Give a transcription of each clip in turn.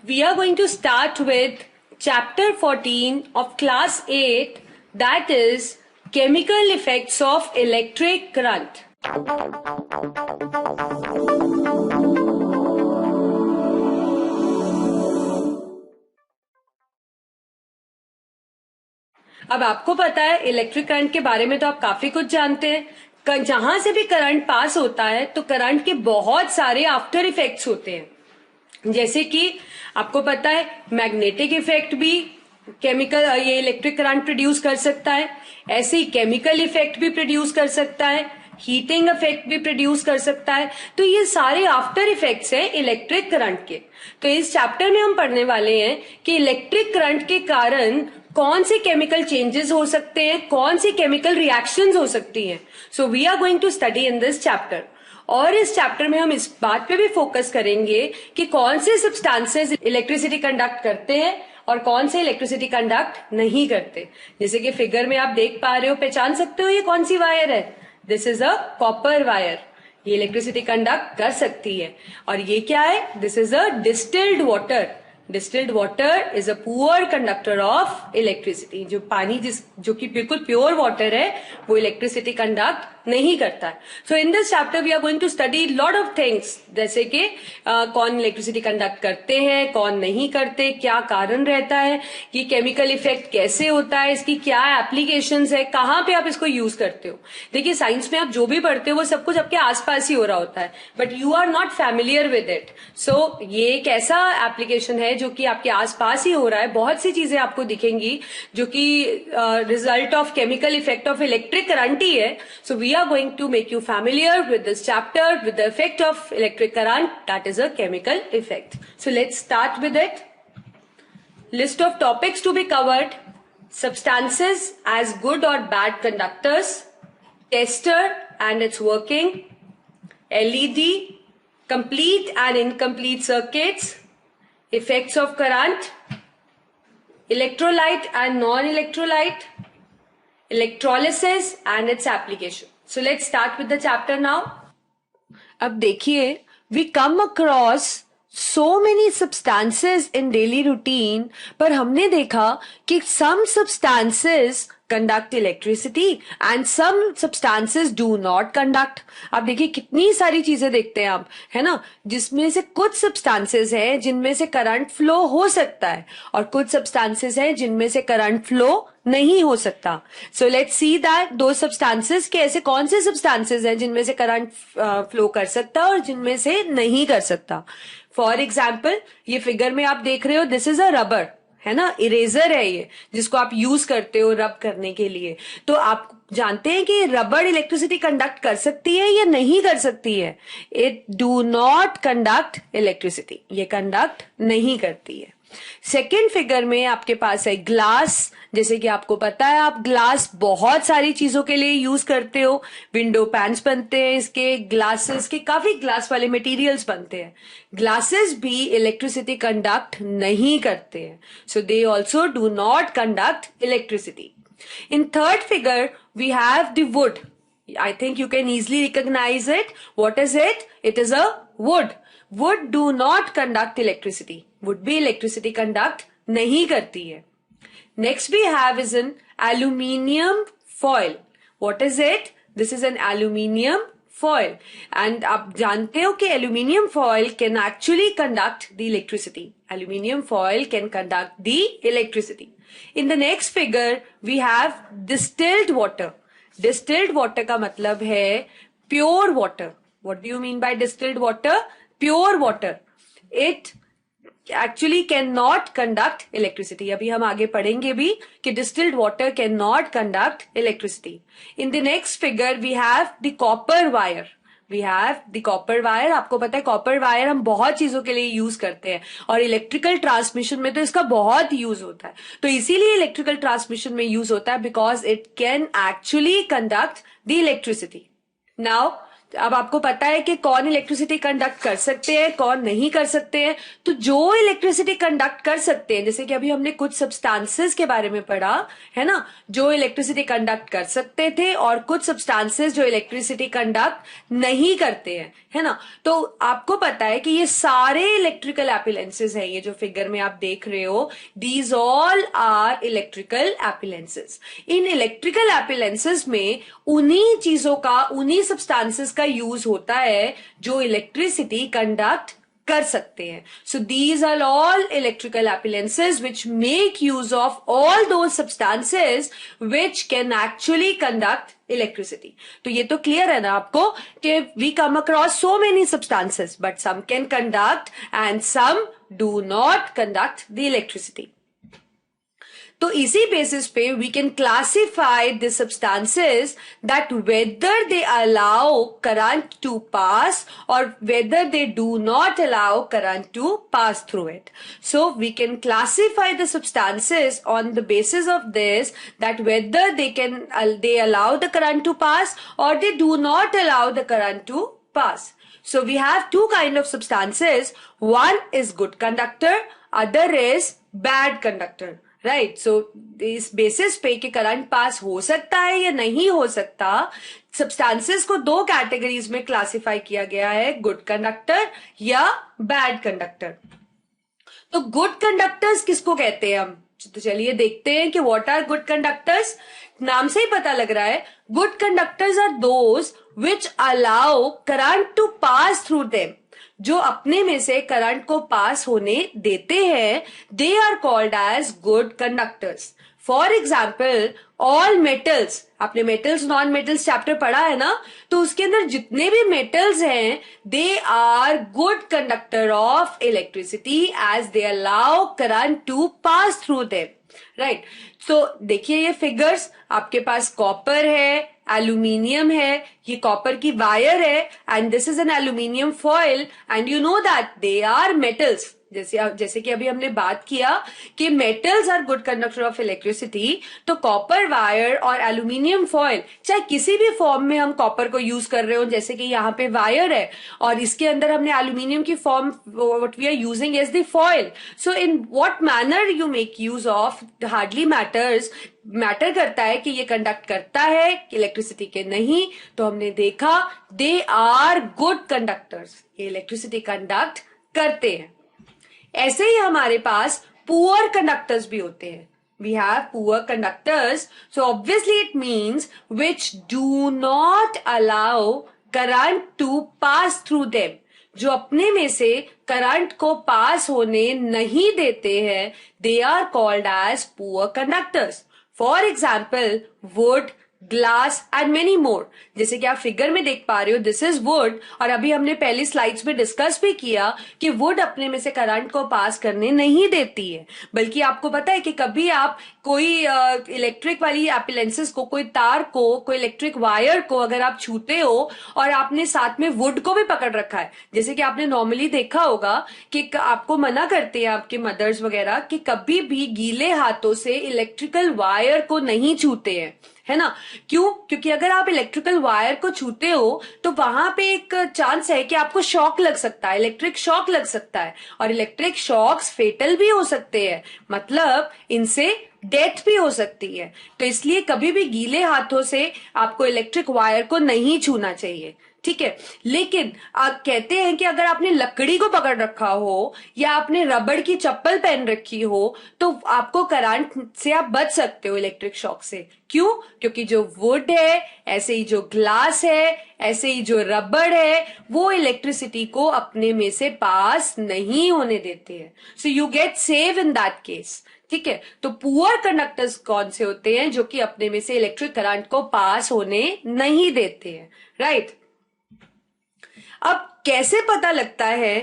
We are going to start with chapter 14 of class 8, that is chemical effects of electric current. अब आपको पता है electric current के बारे में तो आप काफी कुछ जानते हैं। जहां से भी करंट पास होता है तो करंट के बहुत सारे आफ्टर इफेक्ट्स होते हैं, जैसे कि आपको पता है मैग्नेटिक इफेक्ट भी केमिकल ये इलेक्ट्रिक करंट प्रोड्यूस कर सकता है, ऐसे ही केमिकल इफेक्ट भी प्रोड्यूस कर सकता है, हीटिंग इफेक्ट भी प्रोड्यूस कर सकता है। तो ये सारे आफ्टर इफेक्ट्स हैं इलेक्ट्रिक करंट के। तो इस चैप्टर में हम पढ़ने वाले हैं कि इलेक्ट्रिक करंट के कारण कौन से केमिकल चेंजेस हो सकते हैं, कौन सी केमिकल रिएक्शंस हो सकती हैं। So we are going to study in this chapter. और इस चैप्टर में हम इस बात पे भी फोकस करेंगे कि कौन से सब्सटेंसेस इलेक्ट्रिसिटी कंडक्ट करते हैं और कौन से इलेक्ट्रिसिटी कंडक्ट नहीं करते। जैसे कि फिगर में आप देख पा रहे हो, पहचान सकते हो ये कौन सी वायर है। This is a copper wire. ये इलेक्ट्रिसिटी कंडक्ट कर सकती है। और ये क्या है, this is a distilled water. Distilled water is a poor conductor of electricity. जो पानी जो कि बिल्कुल प्योर वाटर है वो इलेक्ट्रिसिटी कंडक्ट नहीं करता है। So in this chapter we are going to study lot of things, जैसे कि कौन इलेक्ट्रिसिटी कंडक्ट करते हैं, कौन नहीं करते, क्या कारण रहता है, ये केमिकल इफेक्ट कैसे होता है, इसकी क्या एप्लीकेशंस है, कहाँ पे आप इसको यूज करते हो। देखिए साइंस में आप जो भी पढ़ते हो वो सब कुछ आपके आसपास ही हो रहा होता है, but you are not familiar with it. So ये एक ऐसा एप्लीकेशन है जो कि आपके आसपास ही हो रहा है। बहुत सी चीजें आपको दिखेंगी जो कि result of chemical effect of electric current ही है। So we are going to make you familiar with this chapter, with the effect of electric current, that is a chemical effect. So let's start with it. List of topics to be covered: substances as good or bad conductors, tester and its working, LED, complete and incomplete circuits, effects of current, electrolyte and non-electrolyte, electrolysis and its application. So let's start with the chapter now. अब देखिए, we come across so many substances in daily routine, पर हमने देखा कि some substances conduct electricity and some substances do not conduct. आप देखिए कितनी सारी चीजें देखते हैं आप, है ना, जिसमें से कुछ substances हैं जिनमें से करंट फ्लो हो सकता है और कुछ substances हैं जिनमें से करंट फ्लो नहीं हो सकता। सो लेट्स सी दैट दो सब्सटेंसेस के ऐसे कौन से सब्सटेंसेस हैं जिनमें से करंट फ्लो कर सकता है और जिनमें से नहीं कर सकता। फॉर एग्जाम्पल ये फिगर में आप देख रहे हो, दिस इज अ रबर, है ना, इरेजर है ये जिसको आप यूज करते हो रब करने के लिए। तो आप जानते हैं कि रबर इलेक्ट्रिसिटी कंडक्ट कर सकती है या नहीं कर सकती है। It do not conduct electricity, ये कंडक्ट नहीं करती है। सेकेंड फिगर में आपके पास है ग्लास। जैसे कि आपको पता है आप ग्लास बहुत सारी चीजों के लिए यूज करते हो, विंडो पैन्स बनते हैं इसके, ग्लासेस के काफी ग्लास वाले मटेरियल्स बनते हैं। ग्लासेस भी इलेक्ट्रिसिटी कंडक्ट नहीं करते हैं, so they also do not conduct electricity. In third figure, we have the wood. I think you can easily recognize it. What is it? It is a wood. Wood do not conduct electricity. Wood भी electricity conduct नहीं करती है. Next we have is an aluminium foil. What is it? This is an aluminium foil. And आप जानते हो कि aluminium foil can actually conduct the electricity. Aluminium foil can conduct the electricity. In the next figure, we have distilled water. Distilled water का मतलब है pure water. What do you mean by distilled water? Pure water. It actually cannot conduct electricity. अभी हम आगे पढ़ेंगे भी कि distilled water cannot conduct electricity. In the next figure, we have the copper wire. We have the copper wire. आपको पता है copper wire हम बहुत चीजों के लिए यूज करते हैं और इलेक्ट्रिकल ट्रांसमिशन में तो इसका बहुत यूज होता है। तो इसीलिए इलेक्ट्रिकल ट्रांसमिशन में यूज होता है because it can actually conduct the electricity. Now अब आपको पता है कि कौन इलेक्ट्रिसिटी कंडक्ट कर सकते हैं, कौन नहीं कर सकते हैं। तो जो इलेक्ट्रिसिटी कंडक्ट कर सकते हैं, जैसे कि अभी हमने कुछ सब्सटेंसेस के बारे में पढ़ा है ना, जो इलेक्ट्रिसिटी कंडक्ट कर सकते थे, और कुछ सब्सटेंसेस जो इलेक्ट्रिसिटी कंडक्ट नहीं करते हैं, है ना। तो आपको पता है कि ये सारे इलेक्ट्रिकल एपिलेंसेस हैं, ये जो फिगर में आप देख रहे हो, these all are electrical appliances. इन इलेक्ट्रिकल एपिलेंसेस में उन्हीं चीजों का, उन्हीं सब्सटेंसेस का यूज होता है जो इलेक्ट्रिसिटी कंडक्ट कर सकते हैं। So these are all electrical appliances which make use of all those substances which can actually conduct electricity. तो ये तो क्लियर है ना आपको कि we come across so many substances, but some can conduct and some do not conduct the electricity. तो इसी basis पे we can classify the substances that whether they allow current to pass और whether they do not allow current to pass through it. So we can classify the substances on the basis of this, that whether they allow the current to pass or they do not allow the current to pass. So we have two kind of substances. One is good conductor, other is bad conductor. Right. So इस basis पे कि current पास हो सकता है या नहीं हो सकता, सब्सटेंसेस को दो कैटेगरीज में क्लासिफाई किया गया है, गुड कंडक्टर या बैड कंडक्टर. तो गुड कंडक्टर्स किसको कहते हैं हम? तो चलिए देखते हैं कि व्हाट आर गुड कंडक्टर्स. नाम से ही पता लग रहा है, good conductors are those which allow current to pass through them. जो अपने में से करंट को पास होने देते हैं, they are called as good conductors. For example, all metals, आपने मेटल्स नॉन मेटल्स चैप्टर पढ़ा है ना, तो उसके अंदर जितने भी मेटल्स हैं, they are good conductor of electricity as they allow current to pass through them. Right. तो देखिए ये फिगर्स, आपके पास कॉपर है, एल्यूमिनियम है, ये कॉपर की वायर है, and this is an aluminium foil, and you know that they are metals. जैसे कि अभी हमने बात किया कि metals are good conductor of electricity, तो कॉपर वायर और एल्यूमिनियम फॉइल, चाहे किसी भी फॉर्म में हम कॉपर को यूज कर रहे हो, जैसे कि यहाँ पे वायर है और इसके अंदर हमने एल्यूमिनियम की form, what we are using is the foil. So in what manner you make use of hardly matters. Matter करता है कि ये कंडक्ट करता है इलेक्ट्रिसिटी के नहीं. तो हमने देखा दे आर गुड कंडक्टर्स, ये इलेक्ट्रिसिटी कंडक्ट करते हैं. ऐसे ही हमारे पास पुअर कंडक्टर्स भी होते हैं. We have poor conductors, so obviously it means which do not allow current to pass through them. जो अपने में से करंट को पास होने नहीं देते हैं, they are called as poor conductors. For example, wood, glass and many more. जैसे कि आप फिगर में देख पा रहे हो, दिस इज वुड, और अभी हमने पहली स्लाइड्स में डिस्कस भी किया कि वुड अपने में से करंट को पास करने नहीं देती है. बल्कि आपको पता है कि कभी आप कोई इलेक्ट्रिक वाली एप्लायंसेस को, कोई तार को, कोई इलेक्ट्रिक वायर को अगर आप छूते हो और आपने साथ में वुड को भी पकड़ रखा है, जैसे कि आपने नॉर्मली देखा होगा कि आपको मना करते हैं आपके मदर्स वगैरह कि कभी भी गीले हाथों से इलेक्ट्रिकल वायर को नहीं छूते हैं, है ना. क्यों? क्योंकि अगर आप इलेक्ट्रिकल वायर को छूते हो तो वहां पे एक चांस है कि आपको शॉक लग सकता है, इलेक्ट्रिक शॉक लग सकता है, और इलेक्ट्रिक शॉक्स फेटल भी हो सकते हैं, मतलब इनसे डेथ भी हो सकती है. तो इसलिए कभी भी गीले हाथों से आपको इलेक्ट्रिक वायर को नहीं छूना चाहिए. ठीक है. लेकिन आप कहते हैं कि अगर आपने लकड़ी को पकड़ रखा हो या आपने रबड़ की चप्पल पहन रखी हो तो आपको करंट से आप बच सकते हो इलेक्ट्रिक शॉक से. क्यों? क्योंकि जो वुड है, ऐसे ही जो ग्लास है, ऐसे ही जो रबड़ है, वो इलेक्ट्रिसिटी को अपने में से पास नहीं होने देते हैं. So you get save in that case. ठीक है. तो पुअर कंडक्टर्स कौन से होते हैं? जो कि अपने में से इलेक्ट्रिक करंट को पास होने नहीं देते हैं. राइट. अब कैसे पता लगता है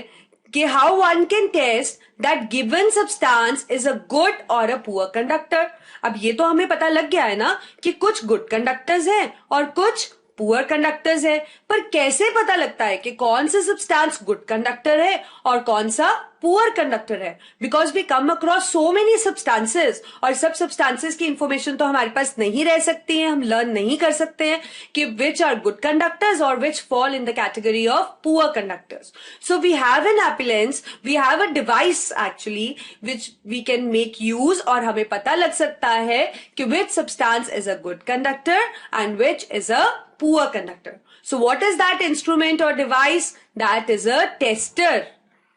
कि how one can test that given substance is a good or a poor conductor? अब ये तो हमें पता लग गया है ना कि कुछ गुड कंडक्टर्स हैं और कुछ पुअर कंडक्टर्स है। पर कैसे पता लगता है कि कौन सा सब्सटेंस गुड कंडक्टर है और कौन सा पुअर कंडक्टर है? Because we come across so many substances, और सब सब्सटेंसेस की इंफॉर्मेशन तो हमारे पास नहीं रह सकती है, हम लर्न नहीं कर सकते हैं कि विच आर गुड कंडक्टर्स और which fall in the category of poor conductors. So we have an appliance, we have a device actually which we can make use, और हमें पता लग सकता है कि which substance is a good conductor and which is a poor conductor. So what is that instrument or device? That is a tester.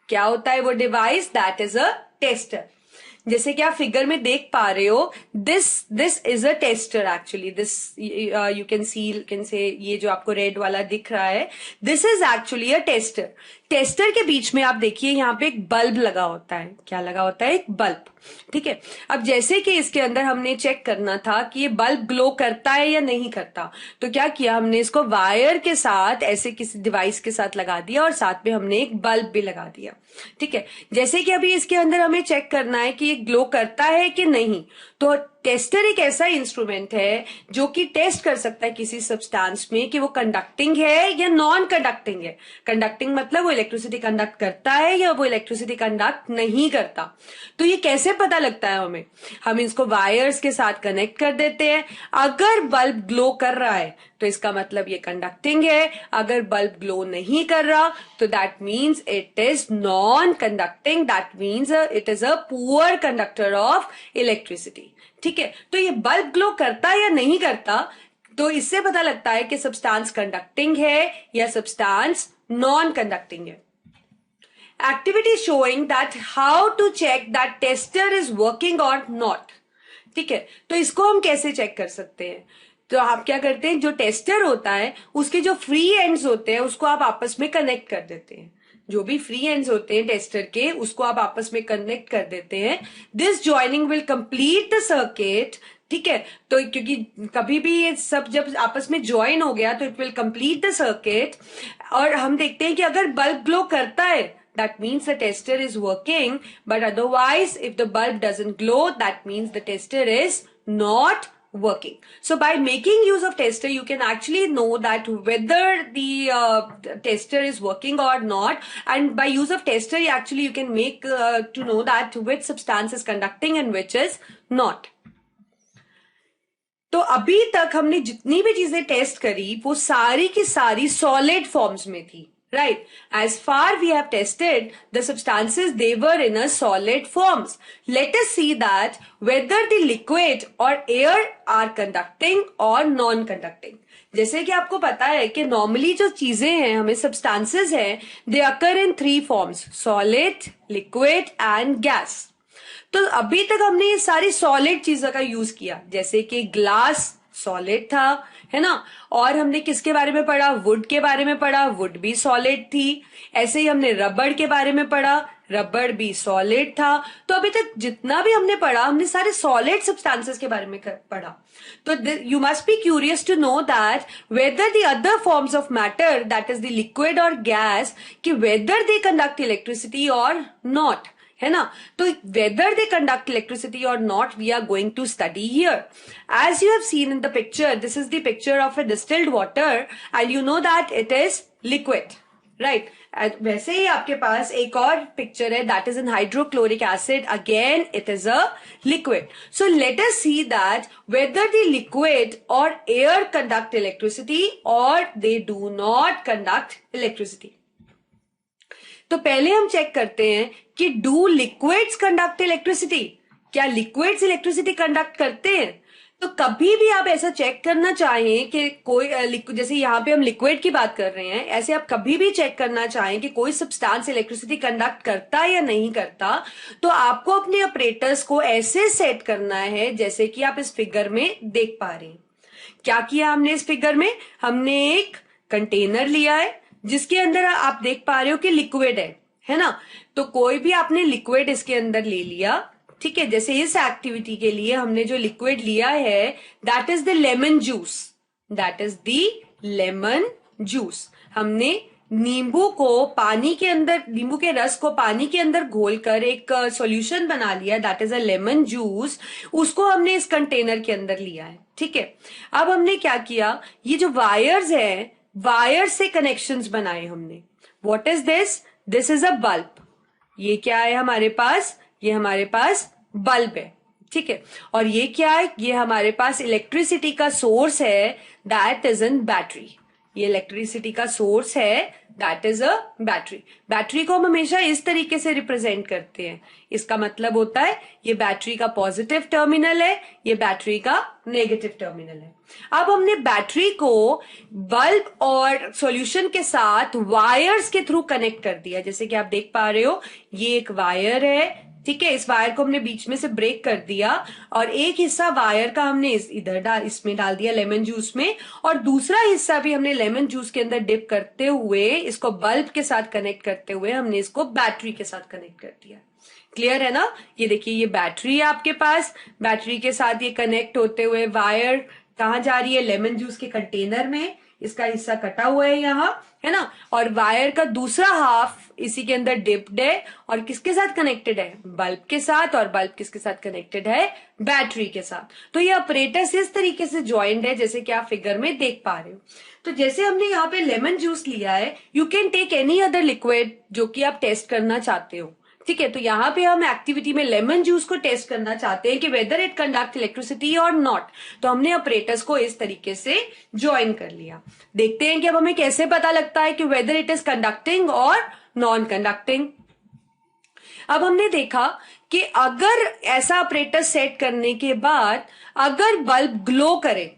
क्या होता है वो device? That is a tester. जैसे कि आप फिगर में देख पा रहे हो, this is a tester actually, this you can से ये जो आपको रेड वाला दिख रहा है, this is actually a tester. Tester के बीच में आप देखिए यहाँ पे एक बल्ब लगा होता है। क्या लगा होता है? एक बल्ब। ठीक है, अब जैसे कि इसके अंदर हमने चेक करना था कि ये बल्ब ग्लो करता है या नहीं करता, तो क्या किया हमने, इसको वायर के साथ ऐसे किसी डिवाइस के साथ लगा दिया और साथ में हमने एक बल्ब भी लगा दिया। ठीक है, जैसे कि अभी इसके अंदर हमें चेक करना है कि ये ग्लो करता है कि नहीं, तो टेस्टर एक ऐसा इंस्ट्रूमेंट है जो कि टेस्ट कर सकता है किसी सब्सटेंस में कि वो कंडक्टिंग है या नॉन कंडक्टिंग है। कंडक्टिंग मतलब वो इलेक्ट्रिसिटी कंडक्ट करता है या वो इलेक्ट्रिसिटी कंडक्ट नहीं करता। तो ये कैसे पता लगता है हमें? हम इसको वायर्स के साथ कनेक्ट कर देते हैं। अगर बल्ब ग्लो कर रहा है तो इसका मतलब ये कंडक्टिंग है, अगर बल्ब ग्लो नहीं कर रहा तो that means it is non conducting, that means it is a poor conductor of electricity. ठीक है, तो ये बल्ब ग्लो करता है या नहीं करता, तो इससे पता लगता है कि सब्सटेंस कंडक्टिंग है या सब्सटेंस नॉन कंडक्टिंग है। Activity showing that how to check that tester is working or not. ठीक है, तो इसको हम कैसे चेक कर सकते हैं? तो आप क्या करते हैं, जो टेस्टर होता है उसके जो फ्री एंड्स होते हैं उसको आप आपस में कनेक्ट कर देते हैं। जो भी फ्री एंड्स होते हैं टेस्टर के उसको आप आपस में कनेक्ट कर देते हैं। This joining will complete the circuit. ठीक है, तो क्योंकि कभी भी ये सब जब आपस में ज्वाइन हो गया तो it will complete the circuit. और हम देखते हैं कि अगर बल्ब ग्लो करता है that means the tester is working, but otherwise if the bulb doesn't glow that means the tester is not working. So by making use of tester you can actually know that whether the tester is working or not, and by use of tester you can make to know that which substance is conducting and which is not. तो अभी तक हमने जितनी भी चीजें test करी वो सारी की सारी सॉलिड फॉर्म्स में थी, right? As far we have tested the substances, they were in a solid forms. Let us see that whether the liquid or air are conducting or non-conducting. जैसे कि आपको पता है कि नॉर्मली जो चीजें हैं हमें सब्सटेंसेस हैं, दे अकर इन 3 forms, solid, liquid and gas. तो अभी तक हमने ये सारी सॉलिड चीजों का यूज किया, जैसे कि ग्लास सॉलिड था, है ना, और हमने किसके बारे में पढ़ा? वुड के बारे में पढ़ा, वुड भी सॉलिड थी। ऐसे ही हमने रबड़ के बारे में पढ़ा, रबड़ भी सॉलिड था। तो अभी तक जितना भी हमने पढ़ा हमने सारे सॉलिड सब्सटेंसेस के बारे में पढ़ा। तो you must be curious to know that whether the other forms of matter, that is the liquid or gas, कि whether they conduct electricity or not, है ना। तो whether they conduct electricity or not we are going to study here. As you have seen in the picture, this is the picture of a distilled water and you know that it is liquid, right. वैसे ही आपके पास एक और picture है, that is in hydrochloric acid, again it is a liquid. So let us see that whether the liquid और air conduct electricity और दे do not conduct electricity. तो पहले हम चेक करते हैं कि डू लिक्विड्स कंडक्ट इलेक्ट्रिसिटी, क्या लिक्विड्स इलेक्ट्रिसिटी कंडक्ट करते हैं? तो कभी भी आप ऐसा चेक करना चाहें कि कोई जैसे यहाँ पे हम लिक्विड की बात कर रहे हैं, ऐसे आप कभी भी चेक करना चाहें कि कोई सब्सटेंस इलेक्ट्रिसिटी कंडक्ट करता है या नहीं करता, तो आपको अपने ऑपरेटर्स को ऐसे सेट करना है जैसे कि आप इस फिगर में देख पा रहे हैं। क्या किया हमने इस फिगर में? हमने एक कंटेनर लिया है जिसके अंदर आप देख पा रहे हो कि लिक्विड है ना। तो कोई भी आपने लिक्विड इसके अंदर ले लिया, ठीक है। जैसे इस एक्टिविटी के लिए हमने जो लिक्विड लिया है that is the lemon juice, that is the lemon juice. हमने नींबू को पानी के अंदर, नींबू के रस को पानी के अंदर घोलकर एक सॉल्यूशन बना लिया, that is a lemon juice, उसको हमने इस कंटेनर के अंदर लिया है। ठीक है, अब हमने क्या किया, ये जो वायर्स है, वायर से कनेक्शंस बनाए हमने। What is this? This is a bulb. ये क्या है हमारे पास? ये हमारे पास बल्ब है। ठीक है, और ये क्या है? ये हमारे पास इलेक्ट्रिसिटी का सोर्स है, दैट इज एन बैटरी। ये इलेक्ट्रिसिटी का सोर्स है, that is a battery. Battery को हम हमेशा इस तरीके से रिप्रेजेंट करते हैं। इसका मतलब होता है ये बैटरी का पॉजिटिव टर्मिनल है, ये बैटरी का नेगेटिव टर्मिनल है। अब हमने बैटरी को बल्ब और सॉल्यूशन के साथ वायर्स के थ्रू कनेक्ट कर दिया। जैसे कि आप देख पा रहे हो, ये एक वायर है। ठीक है, इस वायर को हमने बीच में से ब्रेक कर दिया और एक हिस्सा वायर का हमने इसमें डाल दिया लेमन जूस में, और दूसरा हिस्सा भी हमने लेमन जूस के अंदर डिप करते हुए, इसको बल्ब के साथ कनेक्ट करते हुए हमने इसको बैटरी के साथ कनेक्ट कर दिया। क्लियर है ना? ये देखिए, ये बैटरी है आपके पास, बैटरी के साथ ये कनेक्ट होते हुए वायर कहाँ जा रही है? लेमन जूस के कंटेनर में। इसका हिस्सा कटा हुआ है यहाँ, है ना, और वायर का दूसरा हाफ इसी के अंदर डिप्ड है और किसके साथ कनेक्टेड है? बल्ब के साथ। और बल्ब किसके साथ कनेक्टेड है? बैटरी के साथ। तो ये ऑपरेटर्स इस तरीके से ज्वाइंट है, जैसे कि आप फिगर में देख पा रहे हो। तो जैसे हमने यहाँ पे लेमन जूस लिया है, you can take any other liquid जो कि आप टेस्ट करना चाहते हो। ठीक है, तो यहाँ पे हम एक्टिविटी में लेमन जूस को टेस्ट करना चाहते हैं कि whether it conduct electricity or not. तो हमने ऑपरेटर्स को इस तरीके से ज्वाइन कर लिया। देखते हैं कि अब हमें कैसे पता लगता है कि वेदर इट इज कंडक्टिंग और नॉन कंडक्टिंग। अब हमने देखा कि अगर ऐसा ऑपरेटर सेट करने के बाद अगर बल्ब ग्लो करे,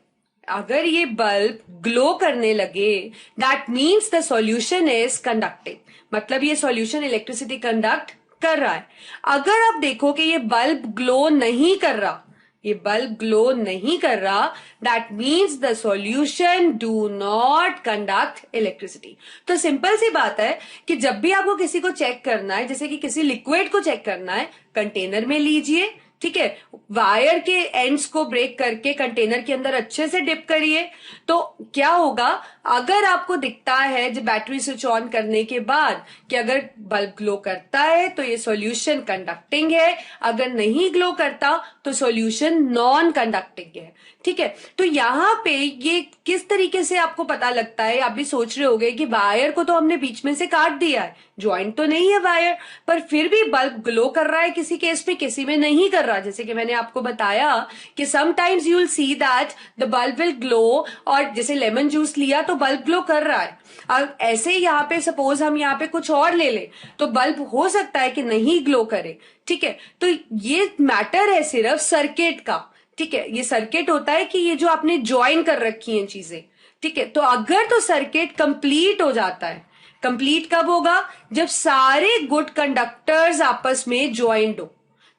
अगर ये बल्ब ग्लो करने लगे, that means the solution is conducting. मतलब ये सॉल्यूशन इलेक्ट्रिसिटी कंडक्ट कर रहा है। अगर आप देखो कि ये बल्ब ग्लो नहीं कर रहा, ये बल्ब ग्लो नहीं कर रहा, that means the solution do not conduct electricity. तो सिंपल सी बात है कि जब भी आपको किसी को चेक करना है, जैसे कि किसी लिक्विड को चेक करना है, कंटेनर में लीजिए। ठीक है, वायर के एंड्स को ब्रेक करके कंटेनर के अंदर अच्छे से डिप करिए। तो क्या होगा, अगर आपको दिखता है जब बैटरी स्विच ऑन करने के बाद कि अगर बल्ब ग्लो करता है तो ये सॉल्यूशन कंडक्टिंग है, अगर नहीं ग्लो करता तो सॉल्यूशन नॉन कंडक्टिंग है। ठीक है, तो यहां पे ये किस तरीके से आपको पता लगता है? आप भी सोच रहे होंगे कि वायर को तो हमने बीच में से काट दिया है, ज्वाइंट तो नहीं है वायर, पर फिर भी बल्ब ग्लो कर रहा है किसी केस में, किसी में नहीं कर रहा। जैसे कि मैंने आपको बताया कि sometimes you will see that the bulb will glow, और जैसे लेमन जूस लिया तो बल्ब ग्लो कर रहा है। अब ऐसे ही यहाँ पे सपोज हम यहाँ पे कुछ और ले लें तो बल्ब हो सकता है कि नहीं ग्लो करे। ठीक है, तो ये मैटर है सिर्फ सर्किट का। ठीक है, ये सर्किट होता है कि ये जो आपने ज्वाइन कर रखी हैं चीजें। ठीक है, तो अगर तो सर्किट कंप्लीट हो जाता है। कंप्लीट कब होगा? जब सारे गुड कंडक्टर्स आपस में ज्वाइंट हो।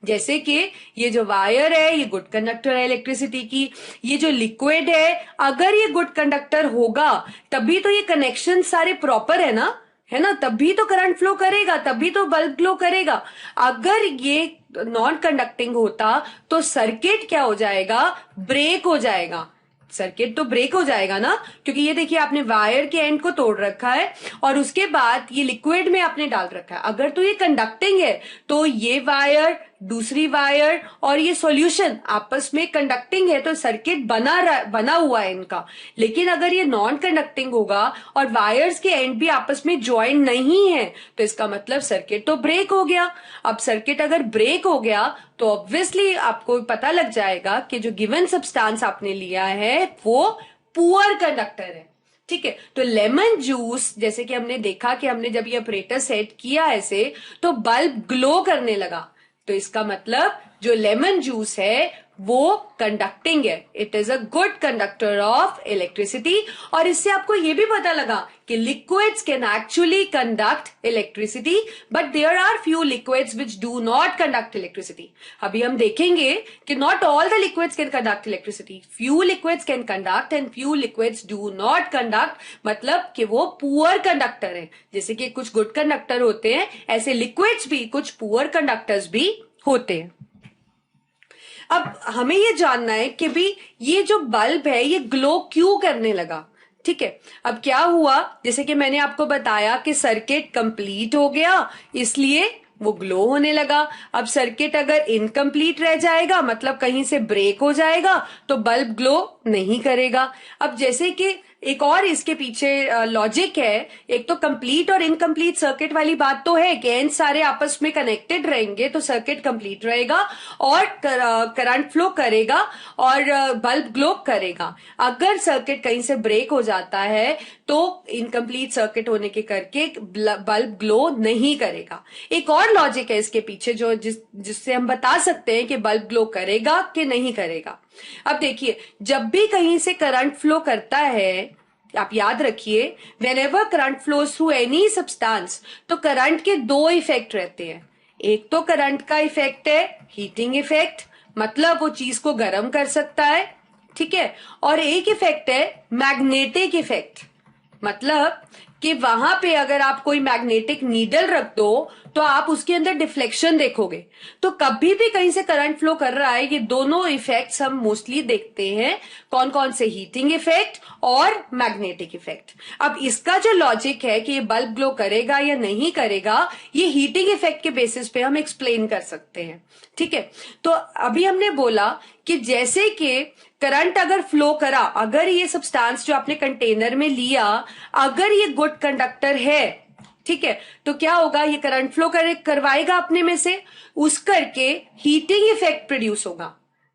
जैसे कि ये जो वायर है ये गुड कंडक्टर है इलेक्ट्रिसिटी की, ये जो लिक्विड है अगर ये गुड कंडक्टर होगा तभी तो ये कनेक्शन सारे प्रॉपर है ना, तभी तो करंट फ्लो करेगा, तभी तो बल्ब ग्लो करेगा। अगर ये नॉन कंडक्टिंग होता तो सर्किट क्या हो जाएगा? ब्रेक हो जाएगा। सर्किट तो ब्रेक हो जाएगा ना, क्योंकि ये देखिए आपने वायर के एंड को तोड़ रखा है और उसके बाद ये लिक्विड में आपने डाल रखा है। अगर तो ये कंडक्टिंग है तो ये वायर, दूसरी वायर और ये सॉल्यूशन आपस में कंडक्टिंग है, तो सर्किट बना हुआ है इनका। लेकिन अगर ये नॉन कंडक्टिंग होगा और वायर्स के एंड भी आपस में ज्वाइन नहीं है तो इसका मतलब सर्किट तो ब्रेक हो गया। अब सर्किट अगर ब्रेक हो गया तो ऑब्वियसली आपको पता लग जाएगा कि जो गिवन सब्सटेंस आपने लिया है वो पुअर कंडक्टर है। ठीक है, तो लेमन जूस जैसे कि हमने देखा कि हमने जब ये ऑपरेटर सेट किया ऐसे तो बल्ब ग्लो करने लगा, तो इसका मतलब जो लेमन जूस है वो कंडक्टिंग है, it is a good conductor of electricity. और इससे आपको ये भी पता लगा कि liquids can actually conduct electricity, but there are few liquids which do not conduct electricity. अभी हम देखेंगे कि not all the liquids can conduct electricity, few liquids can conduct and few liquids do not conduct, मतलब कि वो poor conductor है। जैसे कि कुछ गुड कंडक्टर होते हैं, ऐसे लिक्विड्स भी कुछ पुअर कंडक्टर्स भी होते हैं। अब हमें ये जानना है कि भी ये जो बल्ब है ये ग्लो क्यों करने लगा। ठीक है, अब क्या हुआ, जैसे कि मैंने आपको बताया कि सर्किट कंप्लीट हो गया, इसलिए वो ग्लो होने लगा। अब सर्किट अगर इनकम्प्लीट रह जाएगा, मतलब कहीं से ब्रेक हो जाएगा, तो बल्ब ग्लो नहीं करेगा। अब जैसे कि एक और इसके पीछे लॉजिक है, एक तो कंप्लीट और इनकम्प्लीट सर्किट वाली बात तो है कि एंड सारे आपस में कनेक्टेड रहेंगे तो सर्किट कंप्लीट रहेगा और करंट फ्लो करेगा और बल्ब ग्लो करेगा। अगर सर्किट कहीं से ब्रेक हो जाता है तो इनकम्प्लीट सर्किट होने के करके बल्ब ग्लो नहीं करेगा। एक और लॉजिक है इसके पीछे जो जिससे हम बता सकते हैं कि बल्ब ग्लो करेगा कि नहीं करेगा। अब देखिए, जब भी कहीं से करंट फ्लो करता है, आप याद रखिए, whenever current flows through any substance, तो करंट के दो इफेक्ट रहते हैं। एक तो करंट का इफेक्ट है हीटिंग इफेक्ट, मतलब वो चीज को गर्म कर सकता है, ठीक है, और एक इफेक्ट है मैग्नेटिक इफेक्ट, मतलब कि वहां पे अगर आप कोई मैग्नेटिक नीडल रख दो तो आप उसके अंदर डिफ्लेक्शन देखोगे। तो कभी भी कहीं से करंट फ्लो कर रहा है, ये दोनों इफेक्ट्स हम मोस्टली देखते हैं। कौन कौन से? हीटिंग इफेक्ट और मैग्नेटिक इफेक्ट। अब इसका जो लॉजिक है कि ये बल्ब ग्लो करेगा या नहीं करेगा, ये हीटिंग इफेक्ट के बेसिस पे हम एक्सप्लेन कर सकते हैं, ठीक है। तो अभी हमने बोला कि जैसे कि करंट अगर फ्लो करा, अगर ये सब्सटेंस जो आपने कंटेनर में लिया, अगर ये गुड कंडक्टर है, ठीक है, तो क्या होगा, ये करंट फ्लो करवाएगा अपने में से, उस करके हीटिंग इफेक्ट प्रोड्यूस होगा।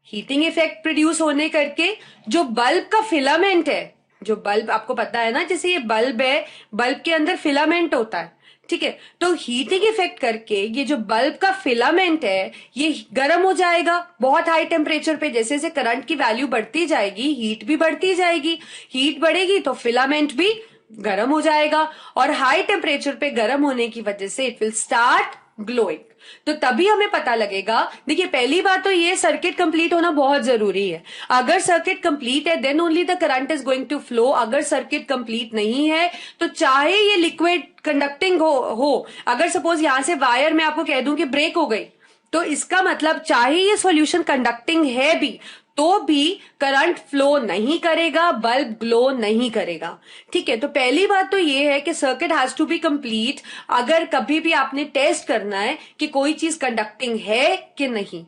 हीटिंग इफेक्ट प्रोड्यूस होने करके जो बल्ब का फिलामेंट है, जो बल्ब आपको पता है ना, जैसे ये बल्ब है, बल्ब के अंदर फिलामेंट होता है, ठीक है, तो हीटिंग इफेक्ट करके ये जो बल्ब का फिलामेंट है ये गर्म हो जाएगा बहुत हाई टेम्परेचर पे। जैसे जैसे करंट की वैल्यू बढ़ती जाएगी, हीट भी बढ़ती जाएगी, हीट बढ़ेगी तो फिलामेंट भी गर्म हो जाएगा, और हाई टेम्परेचर पे गर्म होने की वजह से इट विल स्टार्ट ग्लोइंग। तो तभी हमें पता लगेगा। देखिए, पहली बात तो ये, सर्किट कंप्लीट होना बहुत जरूरी है। अगर सर्किट कंप्लीट है then only the current is going to flow. अगर सर्किट कंप्लीट नहीं है तो चाहे ये लिक्विड कंडक्टिंग हो, अगर सपोज यहां से वायर मैं आपको कह दूं कि ब्रेक हो गई, तो इसका मतलब चाहे ये सॉल्यूशन कंडक्टिंग है भी तो भी करंट फ्लो नहीं करेगा, बल्ब ग्लो नहीं करेगा, ठीक है। तो पहली बात तो ये है कि circuit has to be complete अगर कभी भी आपने टेस्ट करना है कि कोई चीज कंडक्टिंग है कि नहीं।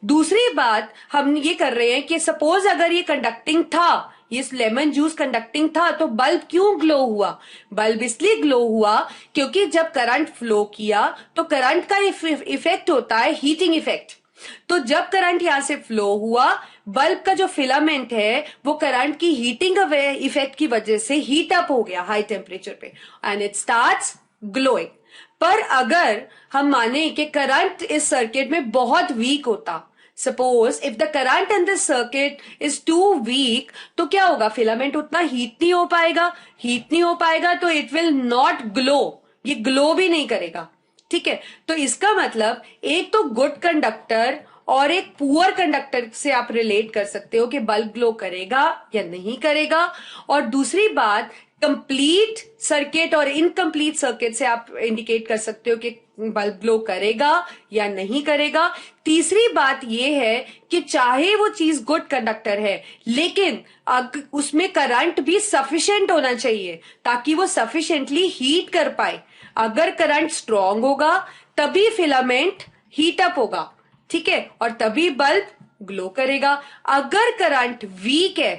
दूसरी बात हम ये कर रहे हैं कि सपोज अगर ये कंडक्टिंग था, ये लेमन जूस कंडक्टिंग था, तो बल्ब क्यों ग्लो हुआ? बल्ब इसलिए ग्लो हुआ क्योंकि जब करंट फ्लो किया तो करंट का इफेक्ट होता है हीटिंग इफेक्ट। तो जब करंट यहां से फ्लो हुआ, बल्ब का जो फिलामेंट है वो करंट की हीटिंग इफेक्ट की वजह से हीट अप हो गया हाई टेम्परेचर पे एंड इट स्टार्ट्स ग्लोइंग। पर अगर हम माने कि करंट इस सर्किट में बहुत वीक होता, suppose if the current in this circuit is too weak, तो क्या होगा, फिलामेंट उतना हीट नहीं हो पाएगा, हीट नहीं हो पाएगा तो इट विल नॉट ग्लो, ये ग्लो भी नहीं करेगा, ठीक है। तो इसका मतलब एक तो गुड कंडक्टर और एक पुअर कंडक्टर से आप रिलेट कर सकते हो कि बल्ब ग्लो करेगा या नहीं करेगा। और दूसरी बात, कंप्लीट सर्किट और इनकम्प्लीट सर्किट से आप इंडिकेट कर सकते हो कि बल्ब ग्लो करेगा या नहीं करेगा। तीसरी बात यह है कि चाहे वो चीज गुड कंडक्टर है, लेकिन उसमें करंट भी सफिशिएंट होना चाहिए ताकि वो सफिशिएंटली हीट कर पाए। अगर करंट स्ट्रांग होगा तभी फिलामेंट हीट अप होगा, ठीक है, और तभी बल्ब ग्लो करेगा। अगर करंट वीक है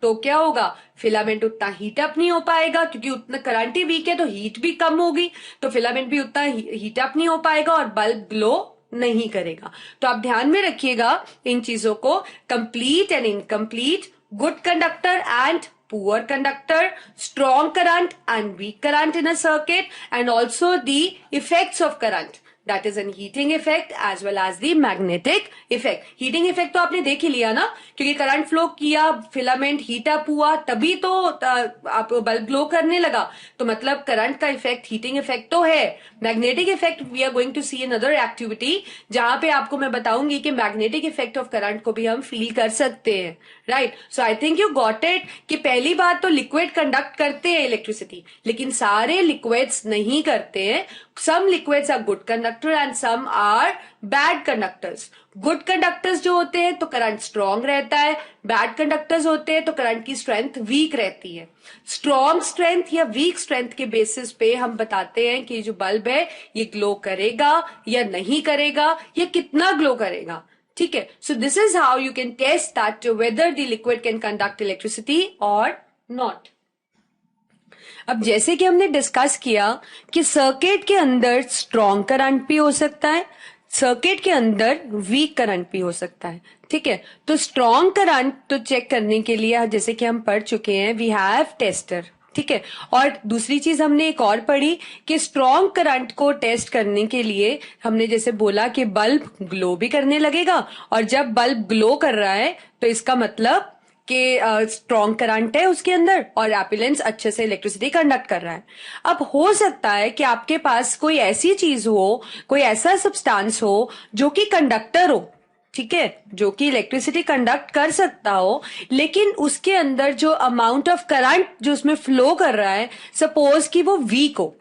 तो क्या होगा, फिलामेंट उतना हीट अप नहीं हो पाएगा, क्योंकि उतना करंट ही वीक है तो हीट भी कम होगी, तो फिलामेंट भी उतना हीट अप नहीं हो पाएगा और बल्ब ग्लो नहीं करेगा। तो आप ध्यान में रखिएगा इन चीजों को, complete and incomplete, good conductor and poor conductor, strong current and weak current in a circuit, and also the effects of current, that is an heating effect as well as the magnetic effect. heating effect तो आपने देख ही लिया ना, क्योंकि current flow किया, filament heat up हुआ, तभी तो आप बल्ब ग्लो करने लगा, तो मतलब करंट का इफेक्ट हीटिंग इफेक्ट तो है। Magnetic effect we are going to see another activity, जहां पे आपको मैं बताऊंगी कि मैग्नेटिक इफेक्ट ऑफ करंट को भी हम फील कर सकते हैं, right. So I think you got it कि पहली बात तो लिक्विड कंडक्ट करते हैं इलेक्ट्रिसिटी, लेकिन सारे लिक्विड्स नहीं करते हैं, some liquids are good conductor and some are bad conductors. Good conductors जो होते हैं तो करंट स्ट्रॉन्ग रहता है, बैड कंडक्टर्स होते हैं तो करंट की स्ट्रेंथ वीक रहती है. स्ट्रॉन्ग स्ट्रेंथ या वीक स्ट्रेंथ के बेसिस पे हम बताते हैं कि जो बल्ब है ये ग्लो करेगा या नहीं करेगा, या कितना ग्लो करेगा. ठीक है, so this is how you can test that whether the liquid can conduct electricity or not. अब जैसे कि हमने डिस्कस किया कि सर्किट के अंदर स्ट्रॉन्ग करंट भी हो सकता है, सर्किट के अंदर वीक करंट भी हो सकता है. ठीक है, तो स्ट्रॉन्ग करंट तो चेक करने के लिए जैसे कि हम पढ़ चुके हैं, वी हैव टेस्टर. ठीक है, और दूसरी चीज हमने एक और पढ़ी कि स्ट्रॉन्ग करंट को टेस्ट करने के लिए हमने जैसे बोला कि बल्ब ग्लो भी करने लगेगा, और जब बल्ब ग्लो कर रहा है तो इसका मतलब कि स्ट्रॉन्ग करंट है उसके अंदर और एपिलेंस अच्छे से इलेक्ट्रिसिटी कंडक्ट कर रहा है. अब हो सकता है कि आपके पास कोई ऐसी चीज हो, कोई ऐसा सब्सटेंस हो जो कि कंडक्टर हो, ठीक है, जो कि इलेक्ट्रिसिटी कंडक्ट कर सकता हो, लेकिन उसके अंदर जो अमाउंट ऑफ करंट जो उसमें फ्लो कर रहा है, सपोज कि वो वीक हो,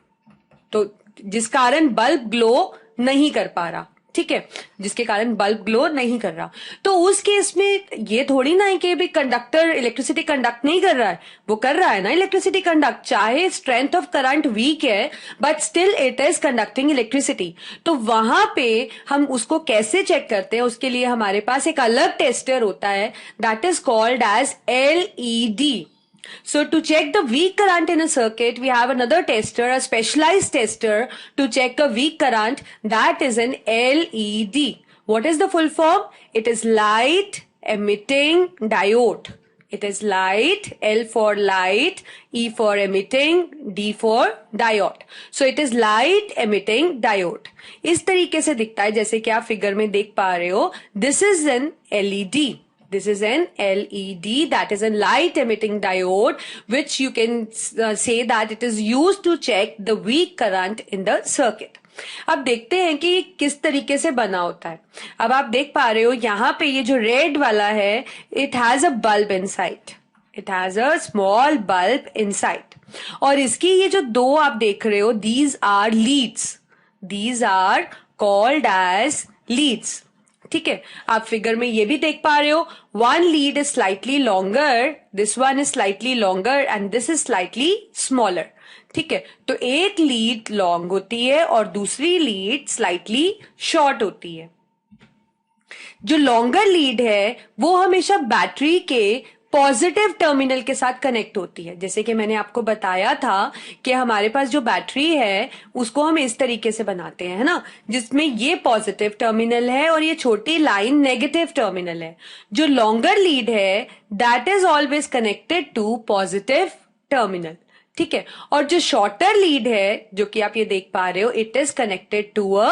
तो जिस कारण बल्ब ग्लो नहीं कर पा रहा. ठीक है, जिसके कारण बल्ब ग्लो नहीं कर रहा, तो उस केस में ये थोड़ी ना है कि भी कंडक्टर इलेक्ट्रिसिटी कंडक्ट नहीं कर रहा है, वो कर रहा है ना इलेक्ट्रिसिटी कंडक्ट, चाहे स्ट्रेंथ ऑफ करंट वीक है but still it is conducting electricity. तो वहां पे हम उसको कैसे चेक करते हैं, उसके लिए हमारे पास एक अलग टेस्टर होता है, that is called as LED. So to check the weak current in a circuit, we have another tester, a specialized tester to check a weak current, that is an LED. What is the full form? It is light emitting diode. It is light, L for light, E for emitting, D for diode. So it is light emitting diode. इस तरीके से दिखता है जैसे कि आप figure में देख पा रहे हो. This is an LED. This is an LED, that is a light emitting diode, which you can say that it is used to check the weak current in the circuit. अब देखते हैं कि किस तरीके से बना होता है. अब आप देख पा रहे हो यहाँ पे ये जो रेड वाला है, it has a bulb inside. It has a small bulb inside. और इसकी ये जो दो आप देख रहे हो, these are leads. These are called as leads. ठीक है, आप फिगर में ये भी देख पा रहे हो, one lead is slightly longer, this one is slightly longer and this is slightly smaller. ठीक है, तो एक लीड लॉन्ग होती है और दूसरी लीड स्लाइटली शॉर्ट होती है. जो लॉन्गर लीड है वो हमेशा बैटरी के पॉजिटिव टर्मिनल के साथ कनेक्ट होती है. जैसे कि मैंने आपको बताया था कि हमारे पास जो बैटरी है उसको हम इस तरीके से बनाते हैं, है ना, जिसमें ये पॉजिटिव टर्मिनल है और ये छोटी लाइन नेगेटिव टर्मिनल है. जो लॉन्गर लीड है that is always connected to positive terminal. ठीक है, और जो शॉर्टर लीड है जो कि आप ये देख पा रहे हो, it is connected to a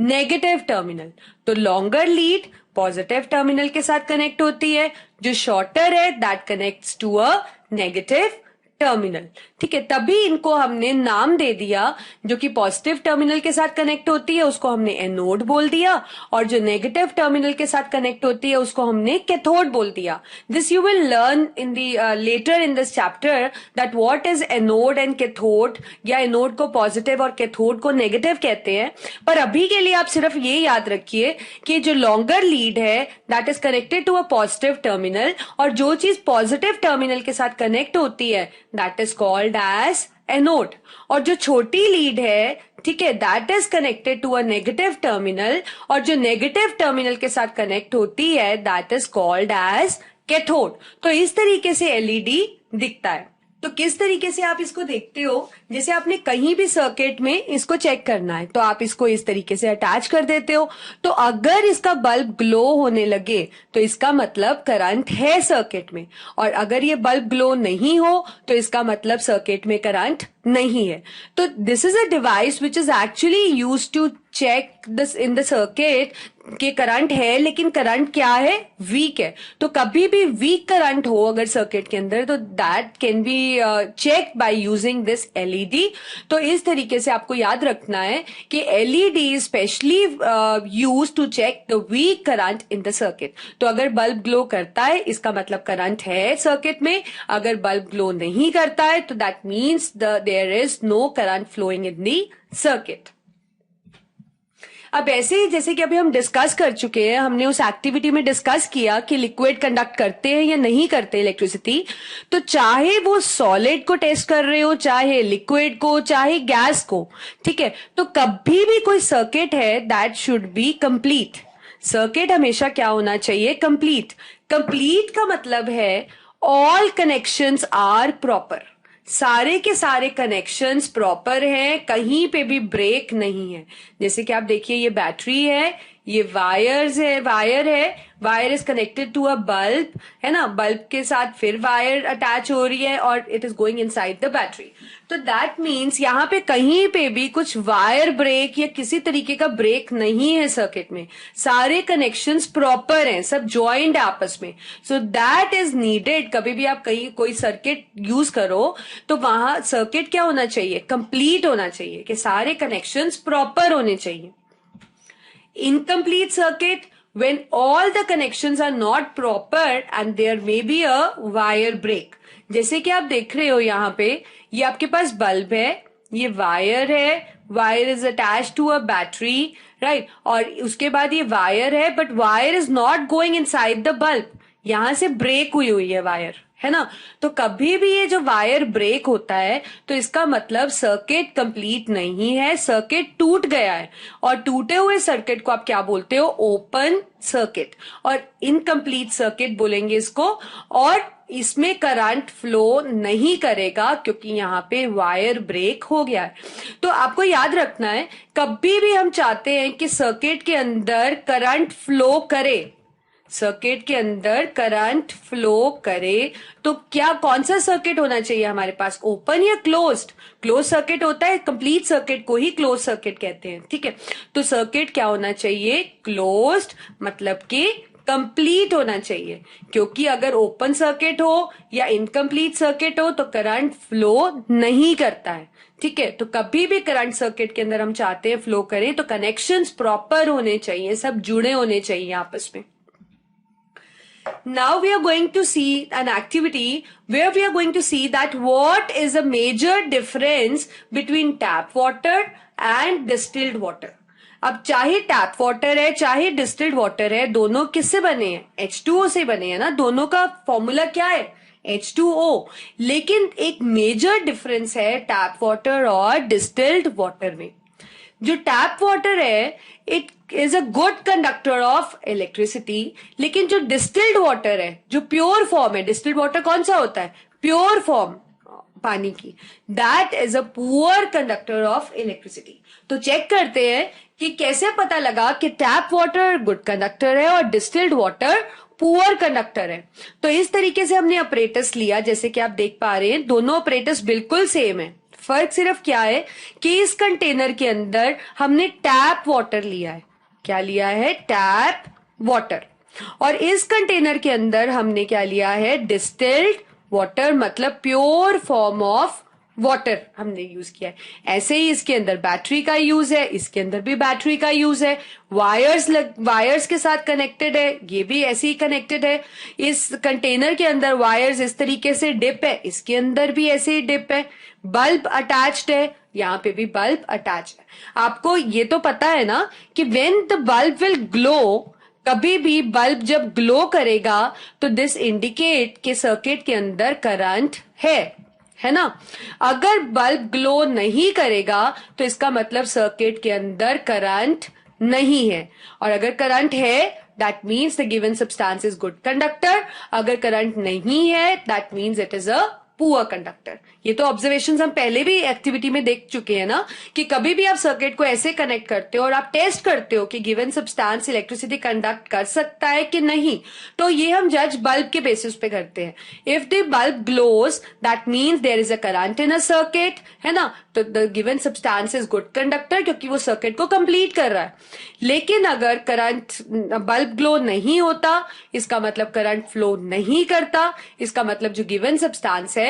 negative terminal. तो लॉन्गर लीड पॉजिटिव टर्मिनल के साथ कनेक्ट होती है, जो शॉर्टर है that connects to a negative terminal. ठीक है, तभी इनको हमने नाम दे दिया. जो कि पॉजिटिव टर्मिनल के साथ कनेक्ट होती है उसको हमने एनोड बोल दिया, और जो नेगेटिव टर्मिनल के साथ कनेक्ट होती है उसको हमने कैथोड बोल दिया. This you will learn in the later in this chapter that what is anode and cathode, या एनोड को पॉजिटिव और कैथोड को नेगेटिव कहते हैं. पर अभी के लिए आप सिर्फ ये याद रखिए कि जो लॉन्गर लीड है that is connected to a positive terminal, और जो चीज पॉजिटिव टर्मिनल के साथ कनेक्ट होती है that is called as anode. और जो छोटी लीड है, ठीक है, that is connected to a negative terminal, और जो नेगेटिव टर्मिनल के साथ कनेक्ट होती है that is called as cathode. तो इस तरीके से LED दिखता है. तो किस तरीके से आप इसको देखते हो, जैसे आपने कहीं भी सर्किट में इसको चेक करना है तो आप इसको इस तरीके से अटैच कर देते हो. तो अगर इसका बल्ब ग्लो होने लगे तो इसका मतलब करंट है सर्किट में, और अगर ये बल्ब ग्लो नहीं हो तो इसका मतलब सर्किट में करंट नहीं है. तो this is a device which is actually used to check this in the circuit कि करंट है लेकिन करंट क्या है, वीक है. तो कभी भी वीक करंट हो अगर सर्किट के अंदर तो that can be check by using this LED. तो इस तरीके से आपको याद रखना है कि LED is specially used to check the weak current in the circuit. तो अगर बल्ब ग्लो करता है इसका मतलब करंट है सर्किट में, अगर बल्ब ग्लो नहीं करता है तो that means there is no current flowing in the circuit. अब ऐसे ही जैसे कि अभी हम डिस्कस कर चुके हैं, हमने उस एक्टिविटी में डिस्कस किया कि लिक्विड कंडक्ट करते हैं या नहीं करते इलेक्ट्रिसिटी, तो चाहे वो सॉलिड को टेस्ट कर रहे हो, चाहे लिक्विड को, चाहे गैस को, ठीक है, तो कभी भी कोई सर्किट है that should be complete. Circuit हमेशा क्या होना चाहिए? कंप्लीट। कंप्लीट का मतलब है ऑल कनेक्शंस आर प्रॉपर, सारे के सारे कनेक्शंस प्रॉपर हैं, कहीं पे भी ब्रेक नहीं है। जैसे कि आप देखिए ये बैटरी है, ये wire is connected to a bulb, है ना, बल्ब के साथ फिर वायर अटैच हो रही है और it is going inside the battery. तो दैट मीन्स यहाँ पे कहीं पे भी कुछ वायर ब्रेक या किसी तरीके का ब्रेक नहीं है सर्किट में, सारे कनेक्शंस प्रॉपर हैं, सब ज्वाइंट आपस में। सो दैट इज नीडेड। कभी भी आप कहीं कोई सर्किट यूज करो तो वहां सर्किट क्या होना चाहिए? कंप्लीट होना चाहिए, कि सारे कनेक्शंस प्रॉपर होने चाहिए। Incomplete circuit when all the connections are not proper and there may be a wire break। जैसे कि आप देख रहे हो यहाँ पे, ये आपके पास बल्ब है, ये वायर है, wire is attach to a battery, right, और उसके बाद ये वायर है, but wire is not going inside the bulb, यहां से ब्रेक हुई है वायर, है ना। तो कभी भी ये जो वायर ब्रेक होता है तो इसका मतलब सर्किट कंप्लीट नहीं है, सर्किट टूट गया है। और टूटे हुए सर्किट को आप क्या बोलते हो? Open circuit. और इनकम्प्लीट सर्किट बोलेंगे इसको। और इसमें करंट फ्लो नहीं करेगा क्योंकि यहाँ पे वायर ब्रेक हो गया है। तो आपको याद रखना है, कभी भी हम चाहते हैं कि सर्किट के अंदर करंट फ्लो करे, सर्किट के अंदर करंट फ्लो करे, तो क्या कौन सा सर्किट होना चाहिए हमारे पास? ओपन या क्लोज्ड? क्लोज सर्किट होता है, कंप्लीट सर्किट को ही क्लोज सर्किट कहते हैं, ठीक है। तो सर्किट क्या होना चाहिए? क्लोज्ड, मतलब कि कंप्लीट होना चाहिए। क्योंकि अगर ओपन सर्किट हो या इनकम्प्लीट सर्किट हो तो करंट फ्लो नहीं करता है, ठीक है। तो कभी भी करंट सर्किट के अंदर हम चाहते हैं फ्लो करें तो कनेक्शंस प्रॉपर होने चाहिए, सब जुड़े होने चाहिए आपस में। Now we are going to see an activity where we are going to see that what is a major difference between tap water and distilled water। अब चाहे टैप वाटर है चाहे डिस्टिल्ड वाटर है, दोनों किससे बने हैं? H2O से बने हैं ना, दोनों का फॉर्मूला क्या है? H2O। लेकिन एक मेजर डिफरेंस है टैप वाटर और डिस्टिल्ड वाटर में। जो टैप वाटर है it is a good conductor of electricity, लेकिन जो डिस्टिल्ड वाटर है, जो प्योर फॉर्म है, डिस्टिल्ड वाटर कौन सा होता है? प्योर फॉर्म पानी की, that is a poor conductor of electricity. तो चेक करते हैं कि कैसे पता लगा कि टैप वाटर गुड कंडक्टर है और डिस्टिल्ड वाटर पुअर कंडक्टर है। तो इस तरीके से हमने ऑपरेटर्स लिया, जैसे कि आप देख पा रहे हैं दोनों ऑपरेटर्स बिल्कुल सेम है। फर्क सिर्फ क्या है कि इस कंटेनर के अंदर हमने टैप वाटर लिया है। क्या लिया है? Tap water. और इस कंटेनर के अंदर हमने क्या लिया है? डिस्टिल्ड वाटर, मतलब प्योर फॉर्म ऑफ वाटर हमने यूज किया है। ऐसे ही इसके अंदर बैटरी का यूज है, इसके अंदर भी बैटरी का यूज है, वायर्स के साथ कनेक्टेड है, ये भी ऐसे ही कनेक्टेड है। इस कंटेनर के अंदर वायर्स इस तरीके से डिप है, इसके अंदर भी ऐसे ही डिप है। बल्ब अटैच्ड है, यहाँ पे भी बल्ब अटैच है। आपको ये तो पता है ना कि when the bulb will glow, कभी भी बल्ब जब ग्लो करेगा तो दिस इंडिकेट कि सर्किट के अंदर करंट है ना। अगर बल्ब ग्लो नहीं करेगा तो इसका मतलब सर्किट के अंदर करंट नहीं है। और अगर करंट है that means the given substance is good conductor, अगर करंट नहीं है that means it is a poor conductor. ये तो ऑब्जर्वेशंस हम पहले भी एक्टिविटी में देख चुके हैं ना, कि कभी भी आप सर्किट को ऐसे कनेक्ट करते हो और आप टेस्ट करते हो कि गिवन सब्सटेंस इलेक्ट्रिसिटी कंडक्ट कर सकता है कि नहीं, तो ये हम जज बल्ब के बेसिस पे करते हैं। If the bulb glows that means there is a current in a circuit, है ना, तो the given substance is good conductor क्योंकि वो सर्किट को कंप्लीट कर रहा है। लेकिन अगर करंट बल्ब ग्लो नहीं होता, इसका मतलब करंट फ्लो नहीं करता, इसका मतलब जो गिवन सब्सटेंस है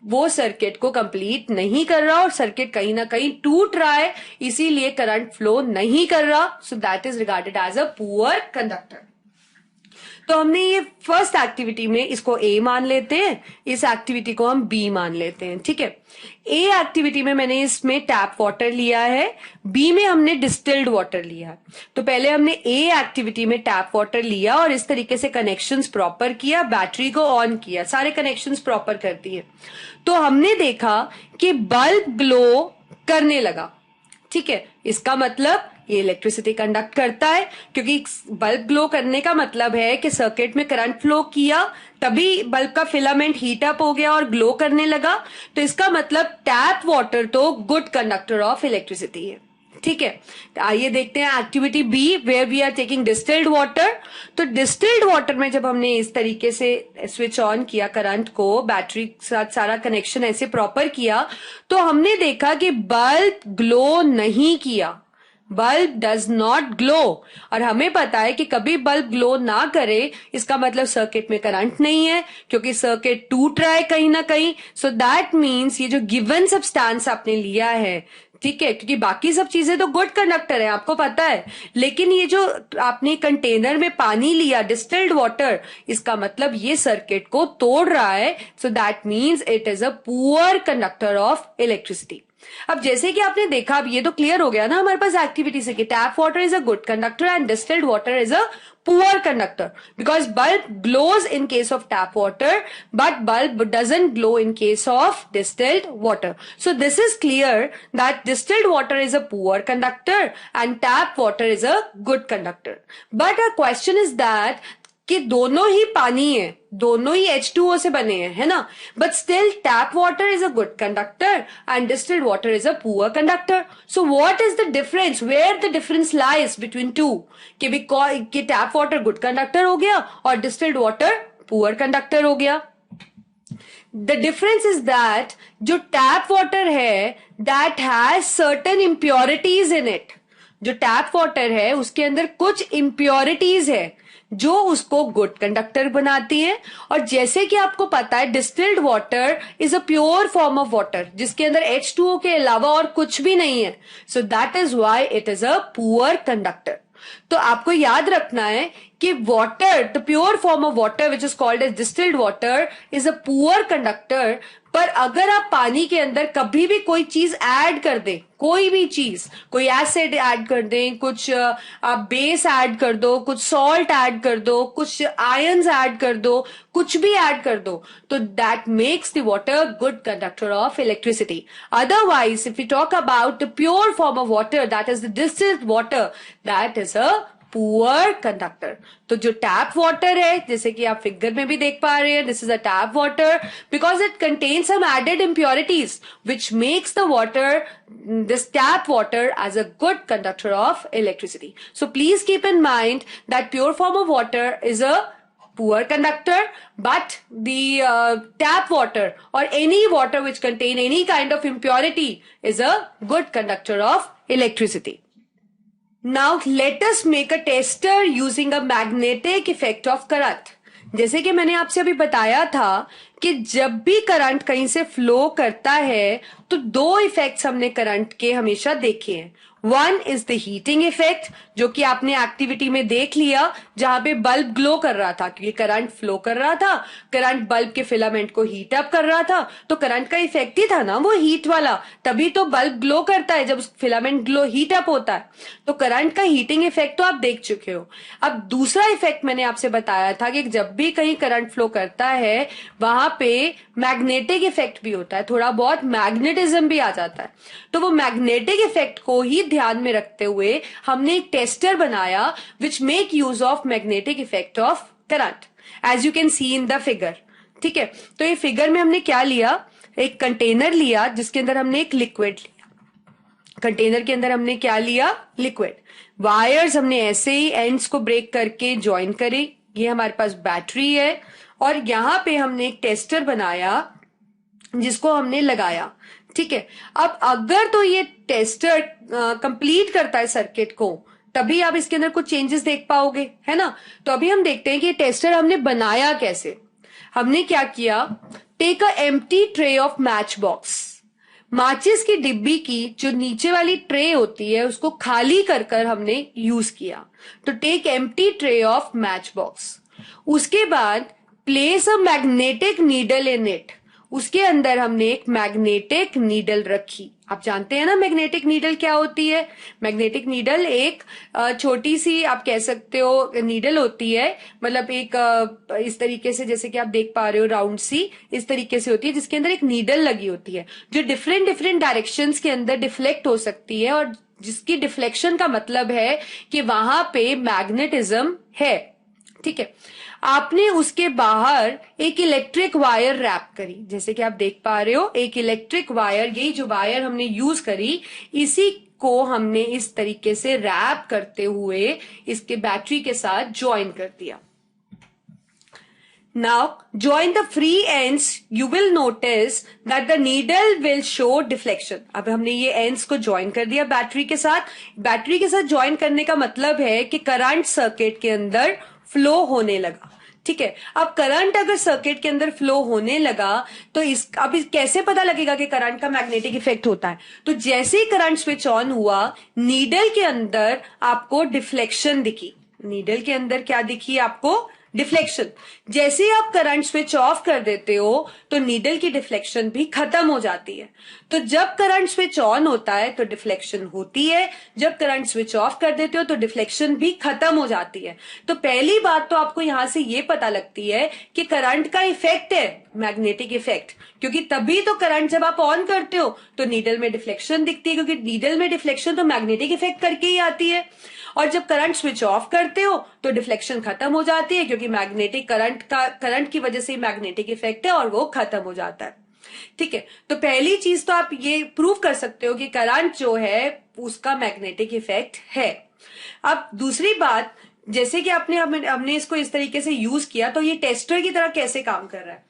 वो सर्किट को कंप्लीट नहीं कर रहा और सर्किट कहीं ना कहीं टूट रहा है, इसीलिए करंट फ्लो नहीं कर रहा। So that is regarded as a poor conductor. तो हमने ये फर्स्ट एक्टिविटी में इसको ए मान लेते हैं, इस एक्टिविटी को हम बी मान लेते हैं, ठीक है। ए एक्टिविटी में मैंने इसमें टैप वाटर लिया है, बी में हमने डिस्टिल्ड वाटर लिया है। तो पहले हमने ए एक्टिविटी में टैप वाटर लिया और इस तरीके से कनेक्शंस प्रॉपर किया, बैटरी को ऑन किया, सारे कनेक्शंस प्रॉपर कर दिए। तो हमने देखा कि बल्ब ग्लो करने लगा, ठीक है। इसका मतलब ये इलेक्ट्रिसिटी कंडक्ट करता है, क्योंकि बल्ब ग्लो करने का मतलब है कि सर्किट में करंट फ्लो किया, तभी बल्ब का फिलामेंट हीट अप हो गया और ग्लो करने लगा। तो इसका मतलब टैप वाटर तो गुड कंडक्टर ऑफ इलेक्ट्रिसिटी है, ठीक है। तो आइए देखते हैं activity B, where we are taking distilled water. तो डिस्टिल्ड वाटर में जब हमने इस तरीके से स्विच ऑन किया करंट को, बैटरी के साथ सारा कनेक्शन ऐसे प्रॉपर किया, तो हमने देखा कि बल्ब ग्लो नहीं किया, बल्ब डज नॉट ग्लो। और हमें पता है कि कभी बल्ब ग्लो ना करे इसका मतलब सर्किट में करंट नहीं है, क्योंकि सर्किट टूट रहा है कहीं ना कहीं। सो दैट मीन्स ये जो गिवन सब्सटेंस आपने लिया है, ठीक है, क्योंकि बाकी सब चीजें तो गुड कंडक्टर है, आपको पता है, लेकिन ये जो आपने कंटेनर में पानी लिया डिस्टिल्ड वाटर, इसका मतलब ये सर्किट को तोड़ रहा है। So that means it is a poor conductor of electricity. अब जैसे कि आपने देखा, अब ये तो क्लियर हो गया ना हमारे पास एक्टिविटी से कि tap water is a good conductor and distilled water is a poor conductor, because bulb glows in case of tap water but bulb doesn't glow in case of distilled water. So this is clear that distilled water is a poor conductor and tap water is a good conductor. But a question is that कि दोनों ही पानी है, दोनों ही H2O से बने हैं, है ना, but still tap water is a good conductor and distilled water is a poor conductor. So what is the difference, where the difference lies between two, कि टैप वाटर गुड कंडक्टर हो गया और distilled water poor conductor हो गया। The difference is that जो tap water है that has certain impurities in it, जो tap water है उसके अंदर कुछ इम्प्योरिटीज है जो उसको गुड कंडक्टर बनाती है। और जैसे कि आपको पता है distilled water is a pure form of water जिसके अंदर H2O के अलावा और कुछ भी नहीं है। So that is why it is a poor conductor. तो आपको याद रखना है कि water, the pure form of water which is called as distilled water is a poor conductor. पर अगर आप पानी के अंदर कभी भी कोई चीज ऐड कर दें, कोई भी चीज, कोई एसिड ऐड कर दें, कुछ आप बेस ऐड कर दो, कुछ सॉल्ट ऐड कर दो, कुछ आयंस ऐड कर दो, कुछ भी ऐड कर दो, तो that makes the water good conductor of electricity. Otherwise if you talk about the pure form of water that is the distilled water, that is a poor conductor. तो जो tap water है, जैसे कि आप figure में भी देख पा रहे हैं, this is a tap water because it contains some added impurities which makes the water, this tap water as a good conductor of electricity. So please keep in mind that pure form of water is a poor conductor, but the tap water or any water which contain any kind of impurity is a good conductor of electricity. Now let us make a tester using a magnetic effect of current. जैसे कि मैंने आपसे अभी बताया था कि जब भी करंट कहीं से फ्लो करता है तो दो इफेक्ट्स हमने करंट के हमेशा देखे हैं। One is the heating effect, जो कि आपने एक्टिविटी में देख लिया, जहां पे बल्ब ग्लो कर रहा था क्योंकि करंट फ्लो कर रहा था, करंट बल्ब के फिलामेंट को हीट अप कर रहा था, तो करंट का इफेक्ट ही था ना वो हीट वाला, तभी तो बल्ब ग्लो करता है जब फिलामेंट ग्लो हीट अप होता है। तो करंट का हीटिंग इफेक्ट तो आप देख चुके हो। अब दूसरा इफेक्ट मैंने आपसे बताया था कि जब भी कहीं करंट फ्लो करता है वहां पे मैग्नेटिक इफेक्ट भी होता है, थोड़ा बहुत मैग्नेटिज्म भी आ जाता है। तो वो मैग्नेटिक इफेक्ट को ही ध्यान में रखते हुए हमने एक टेस्टर बनाया which make use of magnetic effect of current, as you can see in the figure. ठीक है, तो ये फिगर में हमने क्या लिया, एक कंटेनर लिया जिसके अंदर हमने एक लिक्विड लिया, कंटेनर के अंदर हमने क्या लिया, लिक्विड। वायर्स हमने ऐसे ही एंड्स को ब्रेक करके ज्वाइन करे, ये हमारे पास बैटरी है, और यहां पे हमने एक टेस्टर बनाया जिसको हमने लगाया। ठीक है, अब अगर तो ये टेस्टर कंप्लीट करता है सर्किट को तभी आप इसके अंदर कुछ चेंजेस देख पाओगे, है ना। तो अभी हम देखते हैं कि टेस्टर हमने बनाया कैसे। हमने क्या किया, take a empty tray of match box, माचिस की डिब्बी की जो नीचे वाली ट्रे होती है उसको खाली कर कर हमने यूज किया। तो take empty tray of match box, उसके बाद place a magnetic needle in it, उसके अंदर हमने एक मैग्नेटिक नीडल रखी। आप जानते हैं ना मैग्नेटिक नीडल क्या होती है? मैग्नेटिक नीडल एक छोटी सी आप कह सकते हो नीडल होती है, मतलब एक इस तरीके से, जैसे कि आप देख पा रहे हो राउंड सी इस तरीके से होती है, जिसके अंदर एक नीडल लगी होती है जो डिफरेंट डिफरेंट डायरेक्शंस के अंदर डिफ्लेक्ट हो सकती है, और जिसकी डिफ्लेक्शन का मतलब है कि वहां पे मैग्नेटिज्म है। ठीक है, आपने उसके बाहर एक इलेक्ट्रिक वायर रैप करी, जैसे कि आप देख पा रहे हो एक इलेक्ट्रिक वायर, यही जो वायर हमने यूज करी इसी को हमने इस तरीके से रैप करते हुए इसके बैटरी के साथ ज्वाइन कर दिया। Now join the free ends, you will notice that the needle will show deflection। अब हमने ये ends को ज्वाइन कर दिया बैटरी के साथ। बैटरी के साथ ज्वाइन करने का मतलब है कि करंट सर्किट के अंदर फ्लो होने लगा। ठीक है, अब करंट अगर सर्किट के अंदर फ्लो होने लगा तो अब कैसे पता लगेगा कि करंट का मैग्नेटिक इफेक्ट होता है? तो जैसे ही करंट स्विच ऑन हुआ, नीडल के अंदर आपको डिफ्लेक्शन दिखी। नीडल के अंदर क्या दिखी आपको? डिफ्लेक्शन। जैसे ही आप करंट स्विच ऑफ कर देते हो तो नीडल की डिफ्लेक्शन भी खत्म हो जाती है। तो जब करंट स्विच ऑन होता है तो डिफ्लेक्शन होती है, जब करंट स्विच ऑफ कर देते हो तो डिफ्लेक्शन भी खत्म हो जाती है। तो पहली बात तो आपको यहां से ये पता लगती है कि करंट का इफेक्ट है मैग्नेटिक इफेक्ट, क्योंकि तभी तो करंट जब आप ऑन करते हो तो नीडल में डिफ्लेक्शन दिखती है, क्योंकि नीडल में डिफ्लेक्शन तो मैग्नेटिक इफेक्ट करके ही आती है। और जब करंट स्विच ऑफ करते हो तो डिफ्लेक्शन खत्म हो जाती है, क्योंकि मैग्नेटिक करंट की वजह से मैग्नेटिक इफेक्ट है और वो खत्म हो जाता है। ठीक है, तो पहली चीज तो आप ये प्रूव कर सकते हो कि करंट जो है उसका मैग्नेटिक इफेक्ट है। अब दूसरी बात, जैसे कि हमने इसको इस तरीके से यूज किया, तो ये टेस्टर की तरह कैसे काम कर रहा है?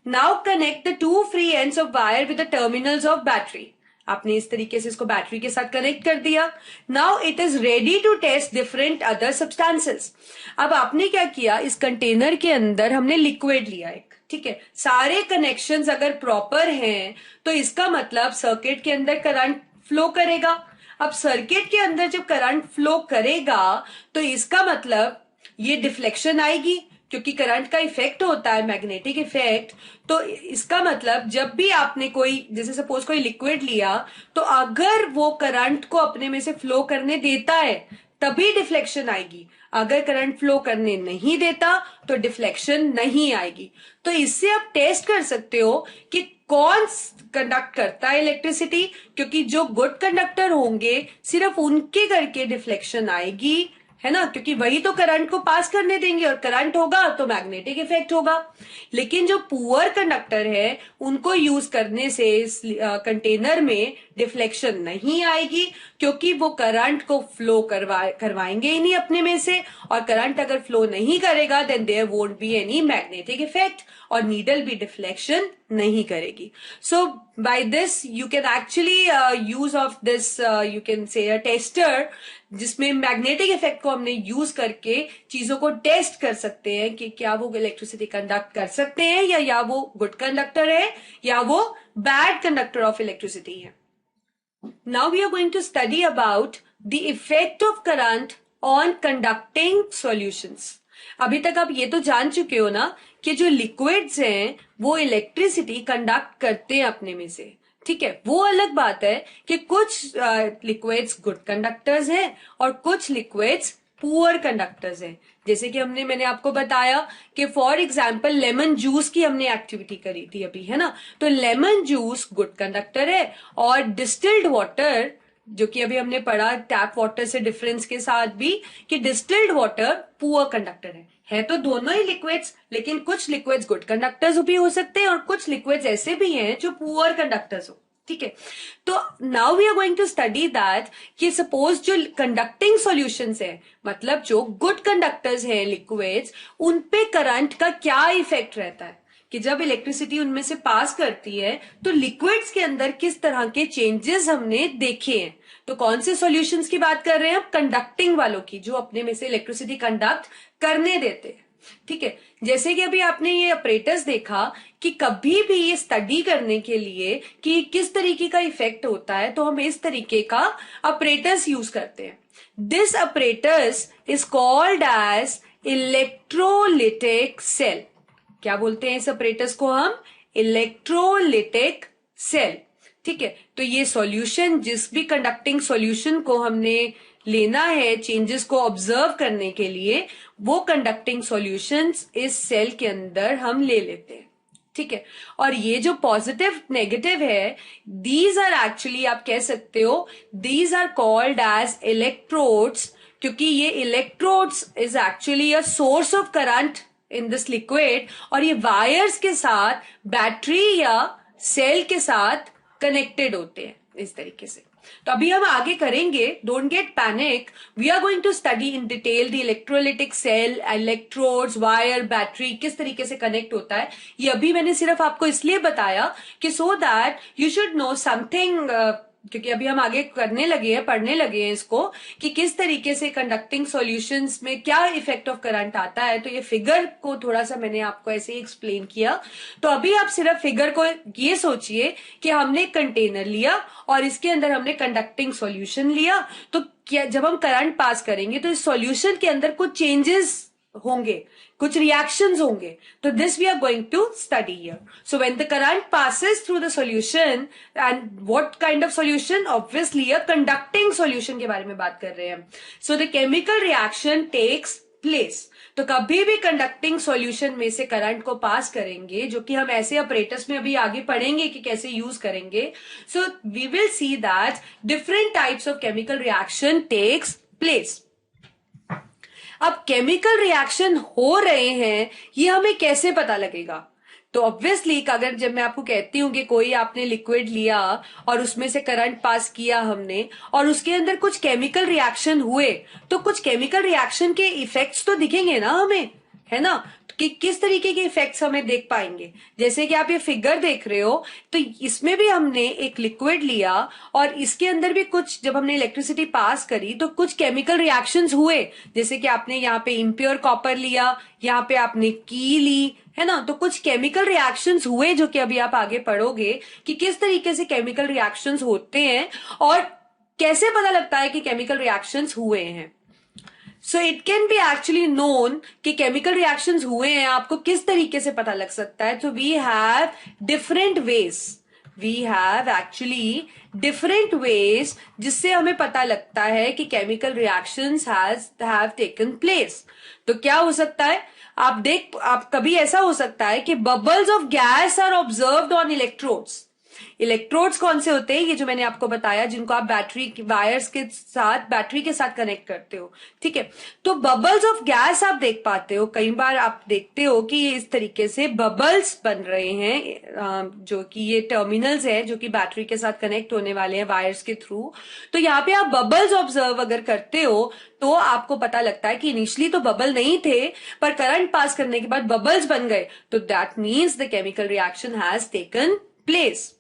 Now connect the two free ends of wire with the terminals of battery. आपने इस तरीके से इसको बैटरी के साथ कनेक्ट कर दिया। Now it is ready to test different other substances. अब आपने क्या किया, इस कंटेनर के अंदर हमने लिक्विड लिया एक। ठीक है, सारे कनेक्शंस अगर प्रॉपर हैं तो इसका मतलब सर्किट के अंदर करंट फ्लो करेगा। अब सर्किट के अंदर जब करंट फ्लो करेगा तो इसका मतलब ये डिफ्लेक्शन आएगी, क्योंकि करंट का इफेक्ट होता है मैग्नेटिक इफेक्ट। तो इसका मतलब जब भी आपने कोई, जैसे सपोज कोई लिक्विड लिया, तो अगर वो करंट को अपने में से फ्लो करने देता है तभी डिफ्लेक्शन आएगी, अगर करंट फ्लो करने नहीं देता तो डिफ्लेक्शन नहीं आएगी। तो इससे आप टेस्ट कर सकते हो कि कौन कंडक्ट करता है इलेक्ट्रिसिटी, क्योंकि जो गुड कंडक्टर होंगे सिर्फ उनके करके डिफ्लेक्शन आएगी, है ना, क्योंकि वही तो करंट को पास करने देंगे, और करंट होगा तो मैग्नेटिक इफेक्ट होगा। लेकिन जो पुअर कंडक्टर है उनको यूज करने से इस कंटेनर में डिफ्लेक्शन नहीं आएगी, क्योंकि वो करंट को फ्लो करवाएंगे ही नहीं अपने में से, और करंट अगर फ्लो नहीं करेगा then there won't be any magnetic effect, और नीडल भी डिफ्लेक्शन नहीं करेगी। So by this you can actually use of this, you can say a tester, जिसमें मैग्नेटिक इफेक्ट को हमने यूज करके चीजों को टेस्ट कर सकते हैं कि क्या वो इलेक्ट्रिसिटी कंडक्ट कर सकते हैं, या वो गुड कंडक्टर है या वो बैड कंडक्टर ऑफ इलेक्ट्रिसिटी है। Now we are going to study about the effect of current on conducting solutions। अभी तक आप ये तो जान चुके हो ना कि जो लिक्विड्स हैं वो इलेक्ट्रिसिटी कंडक्ट करते हैं अपने में से। ठीक है, वो अलग बात है कि कुछ लिक्विड्स गुड कंडक्टर्स हैं और कुछ लिक्विड्स पुअर कंडक्टर्स हैं। जैसे कि मैंने आपको बताया कि फॉर एग्जाम्पल लेमन जूस की हमने एक्टिविटी करी थी अभी, है ना, तो लेमन जूस गुड कंडक्टर है, और डिस्टिल्ड वाटर, जो कि अभी हमने पढ़ा टैप वाटर से डिफरेंस के साथ भी, कि डिस्टिल्ड वाटर पुअर कंडक्टर है तो दोनों ही लिक्विड्स, लेकिन कुछ लिक्विड्स गुड कंडक्टर्स भी हो सकते हैं और कुछ लिक्विड्स ऐसे भी हैं जो पुअर कंडक्टर्स हो। ठीक है, तो now we are going to study that कि सपोज जो कंडक्टिंग सॉल्यूशंस है, मतलब जो गुड कंडक्टर्स हैं लिक्विड्स, उन पे करंट का क्या इफेक्ट रहता है, कि जब इलेक्ट्रिसिटी उनमें से पास करती है तो लिक्विड्स के अंदर किस तरह के चेंजेस हमने देखे हैं। तो कौन से सॉल्यूशंस की बात कर रहे हैं? कंडक्टिंग वालों की, जो अपने में से इलेक्ट्रिसिटी कंडक्ट करने देते हैं। ठीक है, जैसे कि अभी आपने ये ऑपरेटर्स देखा कि कभी भी ये स्टडी करने के लिए कि किस तरीके का इफेक्ट होता है तो हम इस तरीके का ऑपरेटर्स यूज करते हैं। This operators is called as electrolytic cell. क्या बोलते हैं इस अपरेटस को हम? Electrolytic cell. ठीक है, तो ये सॉल्यूशन, जिस भी कंडक्टिंग सॉल्यूशन को हमने लेना है चेंजेस को ऑब्जर्व करने के लिए, वो कंडक्टिंग सॉल्यूशंस इस सेल के अंदर हम ले लेते हैं। ठीक है, और ये जो पॉजिटिव नेगेटिव है, दीज आर एक्चुअली, आप कह सकते हो, these are called as electrodes, क्योंकि ये electrodes is actually a source of current in this liquid, और ये वायर्स के साथ बैटरी या सेल के साथ कनेक्टेड होते हैं इस तरीके से। तो अभी हम आगे करेंगे, don't get panic, we are going to study in detail the electrolytic cell, electrodes, wire, battery किस तरीके से कनेक्ट होता है। ये अभी मैंने सिर्फ आपको इसलिए बताया कि so that you should know something, क्योंकि अभी हम आगे करने लगे हैं, पढ़ने लगे हैं इसको, कि किस तरीके से कंडक्टिंग सॉल्यूशंस में क्या इफेक्ट ऑफ करंट आता है। तो ये फिगर को थोड़ा सा मैंने आपको ऐसे ही एक्सप्लेन किया। तो अभी आप सिर्फ फिगर को ये सोचिए कि हमने कंटेनर लिया और इसके अंदर हमने कंडक्टिंग सॉल्यूशन लिया, तो क्या जब हम करंट पास करेंगे तो इस सॉल्यूशन के अंदर कुछ चेंजेस होंगे, कुछ रिएक्शंस होंगे। तो this we are going to study here. So when the current passes through the solution, and what kind of solution? Obviously a conducting solution के बारे में बात कर रहे हैं। So the chemical reaction takes place. तो कभी भी कंडक्टिंग सॉल्यूशन में से करंट को पास करेंगे, जो कि हम ऐसे ऑपरेटर्स में अभी आगे पढ़ेंगे कि कैसे यूज करेंगे। So we will see that different types of chemical reaction takes place. अब केमिकल रिएक्शन हो रहे हैं, ये हमें कैसे पता लगेगा? तो ऑब्वियसली अगर जब मैं आपको कहती हूं कि कोई आपने लिक्विड लिया और उसमें से करंट पास किया हमने, और उसके अंदर कुछ केमिकल रिएक्शन हुए, तो कुछ केमिकल रिएक्शन के इफेक्ट्स तो दिखेंगे ना हमें, है ना, कि किस तरीके के इफेक्ट्स हमें देख पाएंगे। जैसे कि आप ये फिगर देख रहे हो, तो इसमें भी हमने एक लिक्विड लिया और इसके अंदर भी कुछ, जब हमने इलेक्ट्रिसिटी पास करी तो कुछ केमिकल रिएक्शंस हुए। जैसे कि आपने यहाँ पे इम्प्योर कॉपर लिया, यहाँ पे आपने की ली, है ना, तो कुछ केमिकल रिएक्शंस हुए, जो कि अभी आप आगे पढ़ोगे कि किस तरीके से केमिकल रिएक्शंस होते हैं और कैसे पता लगता है कि केमिकल रिएक्शंस हुए हैं। So it can be actually known कि केमिकल रिएक्शंस हुए हैं, आपको किस तरीके से पता लग सकता है। तो we have different ways, we have actually different ways जिससे हमें पता लगता है कि chemical reactions have taken place. तो क्या हो सकता है? आप कभी ऐसा हो सकता है कि bubbles of gas are observed on electrodes. Electrodes कौन से होते हैं? ये जो मैंने आपको बताया, जिनको आप बैटरी वायर्स के साथ, बैटरी के साथ कनेक्ट करते हो। ठीक है, तो बबल्स ऑफ गैस आप देख पाते हो। कई बार आप देखते हो कि ये इस तरीके से बबल्स बन रहे हैं, जो कि ये टर्मिनल्स है जो कि बैटरी के साथ कनेक्ट होने वाले हैं वायर्स के थ्रू। तो यहाँ पे आप बबल्स ऑब्जर्व अगर करते हो तो आपको पता लगता है कि इनिशियली तो बबल नहीं थे, पर करंट पास करने के बाद बबल्स बन गए, तो that means the chemical reaction has taken place.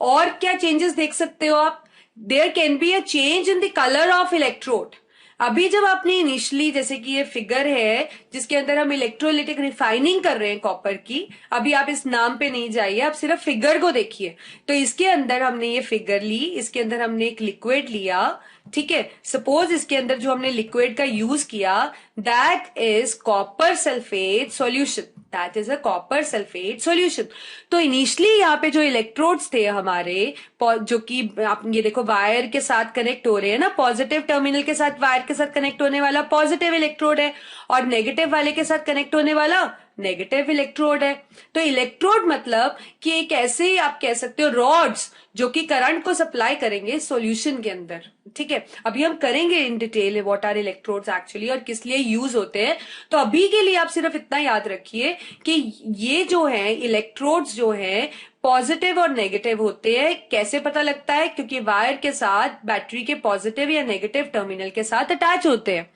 और क्या चेंजेस देख सकते हो आप? There can be a change in the colour of electrode. अभी जब आपने इनिशियली, जैसे कि ये फिगर है जिसके अंदर हम इलेक्ट्रोलिटिक रिफाइनिंग कर रहे हैं कॉपर की, अभी आप इस नाम पे नहीं जाइए, आप सिर्फ फिगर को देखिए। तो इसके अंदर हमने ये फिगर ली, इसके अंदर हमने एक लिक्विड लिया। ठीक है, सपोज इसके अंदर जो हमने लिक्विड का यूज किया, that is copper sulphate solution, that is a copper sulphate solution. तो इनिशियली यहाँ पे जो इलेक्ट्रोड्स थे हमारे, जो कि आप ये देखो वायर के साथ कनेक्ट हो रहे हैं ना, पॉजिटिव टर्मिनल के साथ वायर के साथ कनेक्ट होने वाला पॉजिटिव इलेक्ट्रोड है, और नेगेटिव वाले के साथ कनेक्ट होने वाला नेगेटिव इलेक्ट्रोड है। तो इलेक्ट्रोड मतलब कि एक ऐसे ही आप कह सकते हो रॉड्स जो कि करंट को सप्लाई करेंगे सॉल्यूशन के अंदर। ठीक है, अभी हम करेंगे in detail what are electrodes actually और किस लिए यूज होते हैं। तो अभी के लिए आप सिर्फ इतना याद रखिए कि ये जो है इलेक्ट्रोड्स जो है पॉजिटिव और नेगेटिव होते हैं। कैसे पता लगता है? क्योंकि वायर के साथ बैटरी के पॉजिटिव या नेगेटिव टर्मिनल के साथ अटैच होते हैं।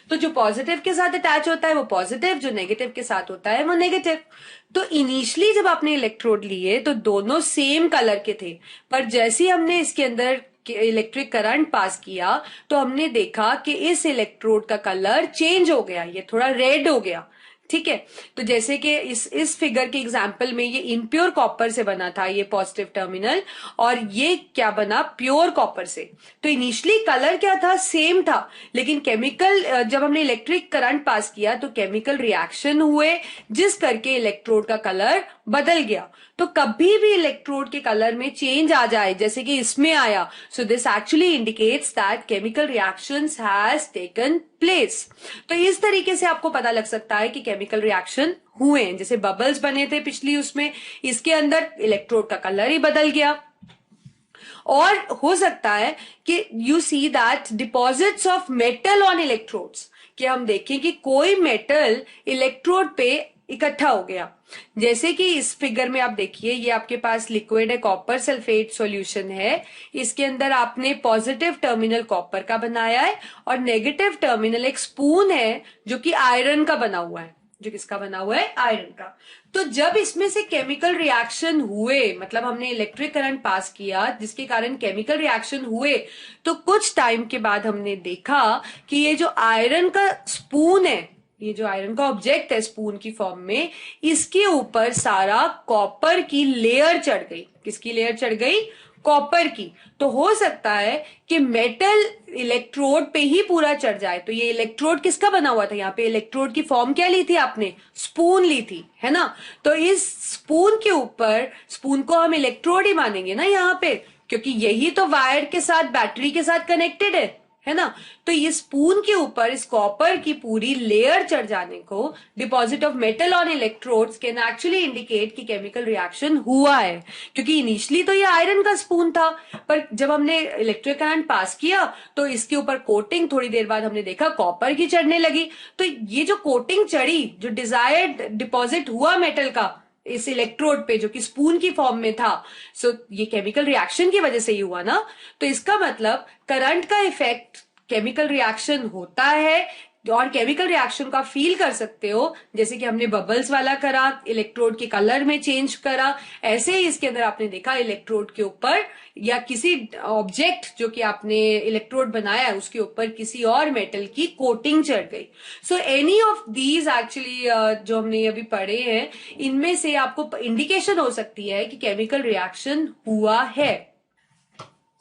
तो जो पॉजिटिव के साथ अटैच होता है वो पॉजिटिव, जो नेगेटिव के साथ होता है वो नेगेटिव। तो इनिशियली जब आपने इलेक्ट्रोड लिए तो दोनों सेम कलर के थे, पर जैसे ही हमने इसके अंदर इलेक्ट्रिक करंट पास किया तो हमने देखा कि इस इलेक्ट्रोड का कलर चेंज हो गया, ये थोड़ा रेड हो गया। ठीक है। तो जैसे कि इस फिगर के एग्जाम्पल में ये इनप्योर कॉपर से बना था ये पॉजिटिव टर्मिनल, और ये क्या बना, प्योर कॉपर से। तो इनिशियली कलर क्या था, सेम था, लेकिन केमिकल जब हमने इलेक्ट्रिक करंट पास किया तो केमिकल रिएक्शन हुए जिस करके इलेक्ट्रोड का कलर बदल गया। तो कभी भी इलेक्ट्रोड के कलर में चेंज आ जाए जैसे कि इसमें आया, so this actually indicates that chemical reactions has taken place. तो इस तरीके से आपको पता लग सकता है कि केमिकल रिएक्शन हुए हैं। जैसे बबल्स बने थे पिछली उसमें, इसके अंदर इलेक्ट्रोड का कलर ही बदल गया। और हो सकता है कि you see that deposits of metal on electrodes, कि हम देखें कि कोई मेटल इलेक्ट्रोड पे इकट्ठा हो गया। जैसे कि इस फिगर में आप देखिए, ये आपके पास लिक्विड है, कॉपर सल्फेट सॉल्यूशन है, इसके अंदर आपने पॉजिटिव टर्मिनल कॉपर का बनाया है और नेगेटिव टर्मिनल एक स्पून है जो कि आयरन का बना हुआ है। जो किसका बना हुआ है, आयरन का। तो जब इसमें से केमिकल रिएक्शन हुए, मतलब हमने इलेक्ट्रिक करंट पास किया जिसके कारण केमिकल रिएक्शन हुए, तो कुछ टाइम के बाद हमने देखा कि ये जो आयरन का स्पून है, ये जो आयरन का ऑब्जेक्ट है स्पून की फॉर्म में, इसके ऊपर सारा कॉपर की लेयर चढ़ गई। किसकी लेयर चढ़ गई, कॉपर की। तो हो सकता है कि मेटल इलेक्ट्रोड पे ही पूरा चढ़ जाए। तो ये इलेक्ट्रोड किसका बना हुआ था, यहाँ पे इलेक्ट्रोड की फॉर्म क्या ली थी आपने, स्पून ली थी, है ना। तो इस स्पून के ऊपर, स्पून को हम इलेक्ट्रोड ही मानेंगे ना यहाँ पे, क्योंकि यही तो वायर के साथ, बैटरी के साथ कनेक्टेड है ना। तो ये स्पून के ऊपर इस कॉपर की पूरी लेयर चढ़ जाने को, deposit of metal on electrodes can actually indicate कि केमिकल रिएक्शन हुआ है। क्योंकि इनिशियली तो ये आयरन का स्पून था, पर जब हमने इलेक्ट्रिक करंट पास किया तो इसके ऊपर कोटिंग थोड़ी देर बाद हमने देखा कॉपर की चढ़ने लगी। तो ये जो कोटिंग चढ़ी, जो डिजायर्ड डिपॉजिट हुआ मेटल का इस इलेक्ट्रोड पे जो कि स्पून की फॉर्म में था, सो ये केमिकल रिएक्शन की वजह से ही हुआ ना। तो इसका मतलब करंट का इफेक्ट केमिकल रिएक्शन होता है, और केमिकल रिएक्शन का फील कर सकते हो जैसे कि हमने बबल्स वाला करा, इलेक्ट्रोड के कलर में चेंज करा, ऐसे ही इसके अंदर आपने देखा इलेक्ट्रोड के ऊपर या किसी ऑब्जेक्ट जो कि आपने इलेक्ट्रोड बनाया उसके ऊपर किसी और मेटल की कोटिंग चढ़ गई। So any of these actually जो हमने अभी पढ़े हैं, इनमें से आपको इंडिकेशन हो सकती है कि केमिकल रिएक्शन हुआ है।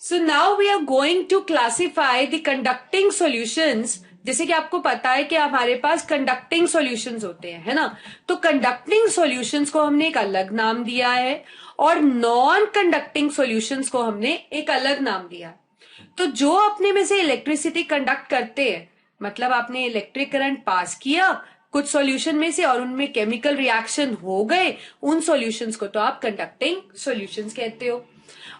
So now we are going to classify the conducting solutions। जैसे कि आपको पता है कि हमारे पास कंडक्टिंग सॉल्यूशंस होते हैं, है ना। तो कंडक्टिंग सॉल्यूशंस को हमने एक अलग नाम दिया है और नॉन कंडक्टिंग सॉल्यूशंस को हमने एक अलग नाम दिया है। तो जो अपने में से इलेक्ट्रिसिटी कंडक्ट करते हैं, मतलब आपने इलेक्ट्रिक करंट पास किया कुछ सॉल्यूशन में से और उनमें केमिकल रिएक्शन हो गए, उन सॉल्यूशंस को तो आप कंडक्टिंग सॉल्यूशंस कहते हो।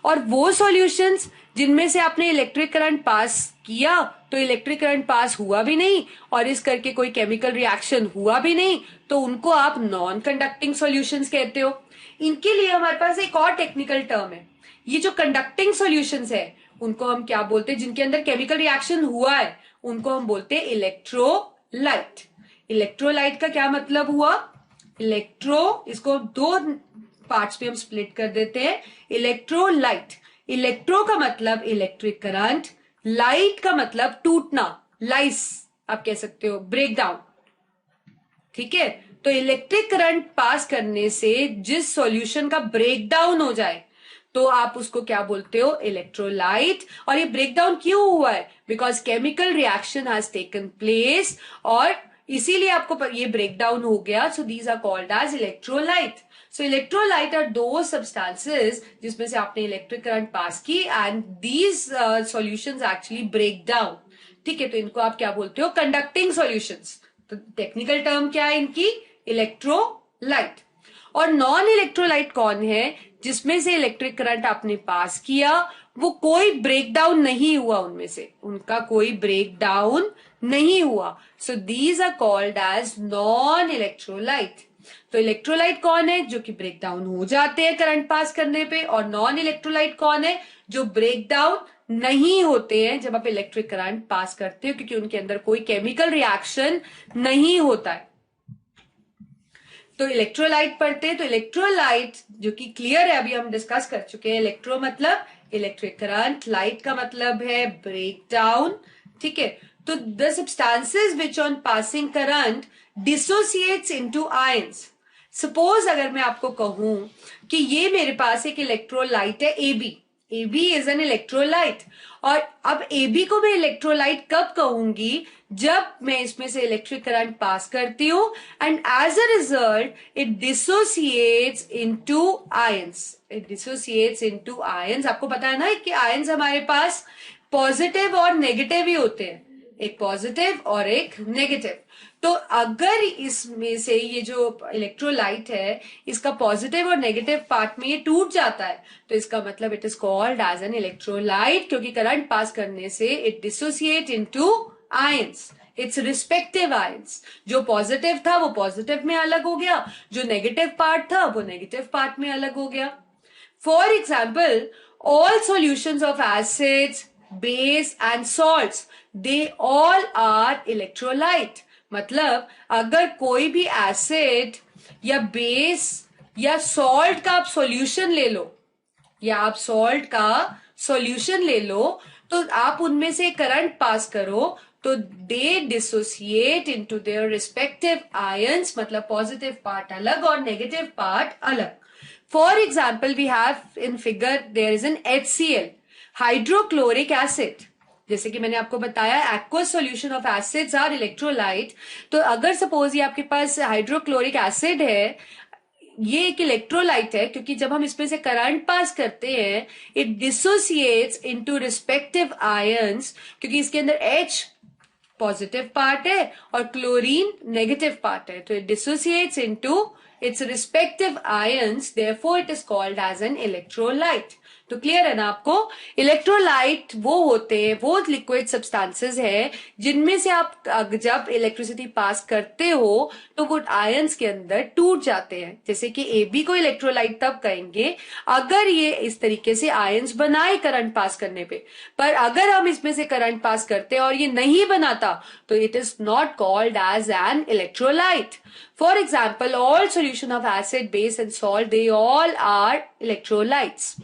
और वो सॉल्यूशंस जिनमें से आपने इलेक्ट्रिक करंट पास किया तो इलेक्ट्रिक करंट पास हुआ भी नहीं और इस करके कोई केमिकल रिएक्शन हुआ भी नहीं, तो उनको आप नॉन कंडक्टिंग सॉल्यूशंस कहते हो। इनके लिए हमारे पास एक और टेक्निकल टर्म है। ये जो कंडक्टिंग सॉल्यूशंस है उनको हम क्या बोलते हैं, जिनके अंदर केमिकल रिएक्शन हुआ है उनको हम बोलते हैं इलेक्ट्रोलाइट। इलेक्ट्रोलाइट का क्या मतलब हुआ, इलेक्ट्रो, इसको दो पार्ट्स में हम स्प्लिट कर देते हैं। इलेक्ट्रोलाइट, इलेक्ट्रो का मतलब इलेक्ट्रिक करंट, लाइट का मतलब टूटना, लाइस आप कह सकते हो, ब्रेक डाउन, ठीक है। तो इलेक्ट्रिक करंट पास करने से जिस सॉल्यूशन का ब्रेक डाउन हो जाए तो आप उसको क्या बोलते हो, इलेक्ट्रोलाइट। और ये ब्रेक डाउन क्यों हुआ है, because chemical reaction has taken place और इसीलिए आपको ये ब्रेक डाउन हो गया। So these are called as electrolyte. So electrolyte are दो सब्सटेंसेस जिसमें से आपने इलेक्ट्रिक करंट पास की and these solutions actually break down, ठीक है। तो इनको आप क्या बोलते हो, कंडक्टिंग सॉल्यूशंस। तो टेक्निकल टर्म क्या है इनकी, इलेक्ट्रोलाइट। और नॉन इलेक्ट्रोलाइट कौन है, जिसमें से इलेक्ट्रिक करंट आपने पास किया वो कोई ब्रेक डाउन नहीं हुआ, उनमें से उनका कोई ब्रेक डाउन नहीं हुआ। So these are called as non electrolyte. तो इलेक्ट्रोलाइट कौन है, जो कि ब्रेक डाउन हो जाते हैं करंट पास करने पे, और नॉन इलेक्ट्रोलाइट कौन है, जो ब्रेक डाउन नहीं होते हैं जब आप इलेक्ट्रिक करंट पास करते हो, क्योंकि उनके अंदर कोई केमिकल रिएक्शन नहीं होता है। तो इलेक्ट्रोलाइट पढ़ते हैं। तो इलेक्ट्रोलाइट जो कि क्लियर है, अभी हम डिस्कस कर चुके हैं। इलेक्ट्रो मतलब इलेक्ट्रिक करंट, लाइट का मतलब है ब्रेक डाउन, ठीक है। तो the substances which on passing current dissociates into ions. Suppose अगर मैं आपको कहूं कि ये मेरे पास एक इलेक्ट्रोलाइट है AB, AB is an electrolyte, और अब AB को मैं इलेक्ट्रोलाइट कब कहूंगी, जब मैं इसमें से इलेक्ट्रिक करंट पास करती हूं and as a result it dissociates into ions. It dissociates into ions. आपको पता है ना कि आयंस हमारे पास पॉजिटिव और नेगेटिव ही होते हैं, एक पॉजिटिव और एक नेगेटिव। तो अगर इसमें से ये जो इलेक्ट्रोलाइट है इसका पॉजिटिव और नेगेटिव पार्ट में ये टूट जाता है, तो इसका मतलब it is called as an electrolyte, क्योंकि करंट पास करने से it dissociate into ions, its respective ions. जो पॉजिटिव था वो पॉजिटिव में अलग हो गया, जो नेगेटिव पार्ट था वो नेगेटिव पार्ट में अलग हो गया। For example, all solutions of acids, base and salts, they all are electrolyte. मतलब अगर कोई भी एसिड या बेस या सॉल्ट का आप सॉल्यूशन ले लो, या आप सॉल्ट का सॉल्यूशन ले लो, तो आप उनमें से करंट पास करो तो they dissociate into their respective ions, मतलब पॉजिटिव पार्ट अलग और नेगेटिव पार्ट अलग। For example, we have in figure there is an HCl, hydrochloric acid. जैसे कि मैंने आपको बताया aqueous solution of acids are electrolyte. तो अगर सपोज ये आपके पास हाइड्रोक्लोरिक एसिड है, ये एक इलेक्ट्रोलाइट है, क्योंकि जब हम इसमें से करंट पास करते हैं it dissociates into respective ions, क्योंकि इसके अंदर H पॉजिटिव पार्ट है और क्लोरीन नेगेटिव पार्ट है, तो it dissociates into its respective ions, therefore it is called as an electrolyte. तो क्लियर है ना आपको? इलेक्ट्रोलाइट वो होते हैं, वो लिक्विड सब्सटेंसेस है जिनमें से आप जब इलेक्ट्रिसिटी पास करते हो तो वो आयंस के अंदर टूट जाते हैं। जैसे कि AB को इलेक्ट्रोलाइट तब कहेंगे अगर ये इस तरीके से आयंस बनाए करंट पास करने पे, पर अगर हम इसमें से करंट पास करते हैं और ये नहीं बनाता तो it is not called as an electrolyte. For example, all solution of acid, base and salt, they all are electrolytes.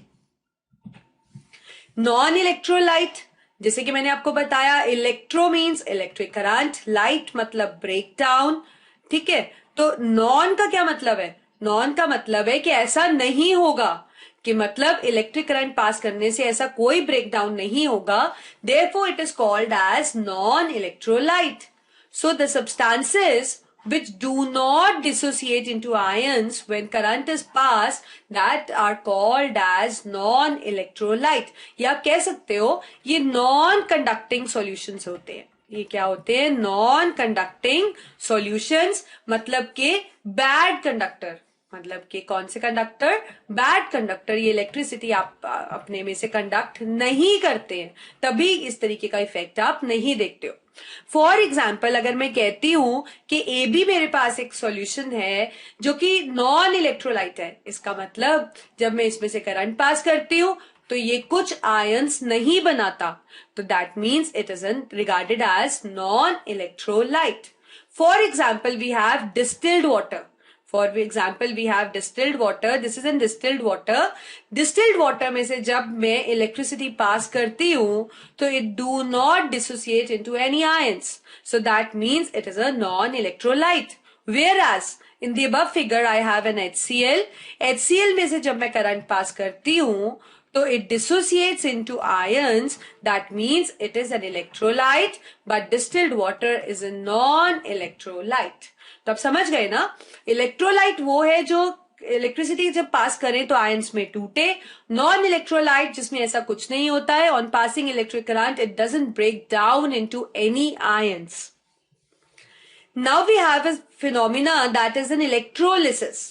Non electrolyte, जैसे कि मैंने आपको बताया electro means electric current, lyte मतलब ब्रेक डाउन, ठीक है। तो नॉन का क्या मतलब है? नॉन का मतलब है कि ऐसा नहीं होगा, कि मतलब इलेक्ट्रिक करंट पास करने से ऐसा कोई ब्रेक डाउन नहीं होगा, therefore it is called as non electrolyte. So the substances which do not dissociate into ions when current is passed, that are called as non-electrolyte। या आप कह सकते हो ये non-conducting solutions होते हैं। ये क्या होते हैं? non-conducting solutions, मतलब के bad conductor, मतलब कि कौन से कंडक्टर? Bad conductor. ये इलेक्ट्रिसिटी आप अपने में से कंडक्ट नहीं करते हैं, तभी इस तरीके का इफेक्ट आप नहीं देखते हो। फॉर एग्जाम्पल, अगर मैं कहती हूं कि AB मेरे पास एक सॉल्यूशन है जो कि नॉन इलेक्ट्रोलाइट है, इसका मतलब जब मैं इसमें से करंट पास करती हूं तो ये कुछ आयंस नहीं बनाता, तो that means it is regarded as non electrolyte. For example, we have distilled water. For example, we have distilled water. This is in distilled water. Distilled water में से जब मैं इलेक्ट्रिसिटी पास करती हूँ तो it do not dissociate into any ions. So that means it is a non-electrolyte. Whereas in the above figure I have an HCl. HCl में से जब मैं करंट पास करती हूँ तो it dissociates into ions. That means it is an electrolyte. But distilled water is a non-electrolyte. तो आप समझ गए ना? इलेक्ट्रोलाइट वो है जो इलेक्ट्रिसिटी जब पास करें तो आयंस में टूटे। नॉन इलेक्ट्रोलाइट जिसमें ऐसा कुछ नहीं होता है, on passing electric current it doesn't break down into any ions. Now we have a phenomena that is an electrolysis.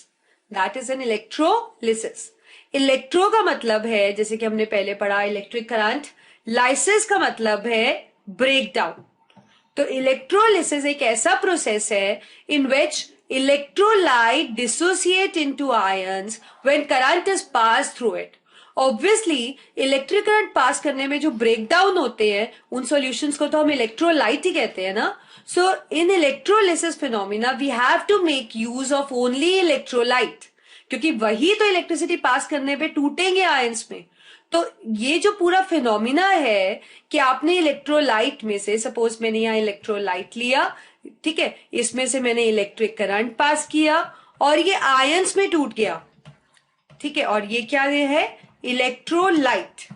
That is an electrolysis. Electro का मतलब है, जैसे कि हमने पहले पढ़ा, इलेक्ट्रिक करंट। लाइसिस का मतलब है ब्रेक डाउन। तो इलेक्ट्रोलिसिस एक ऐसा प्रोसेस है in which electrolyte dissociate into ions when current is pass through it. Obviously electric current pass करने में जो ब्रेक डाउन होते हैं उन सॉल्यूशंस को तो हम इलेक्ट्रोलाइट ही कहते हैं ना। So in electrolysis phenomena we have to make use of only electrolyte, क्योंकि वही तो इलेक्ट्रिसिटी पास करने पे टूटेंगे आयंस में। तो ये जो पूरा फिनोमिना है कि आपने इलेक्ट्रोलाइट में से, सपोज मैंने यहाँ इलेक्ट्रोलाइट लिया, ठीक है, इसमें से मैंने इलेक्ट्रिक करंट पास किया और ये आयंस में टूट गया, ठीक है, और ये क्या है, इलेक्ट्रोलाइट।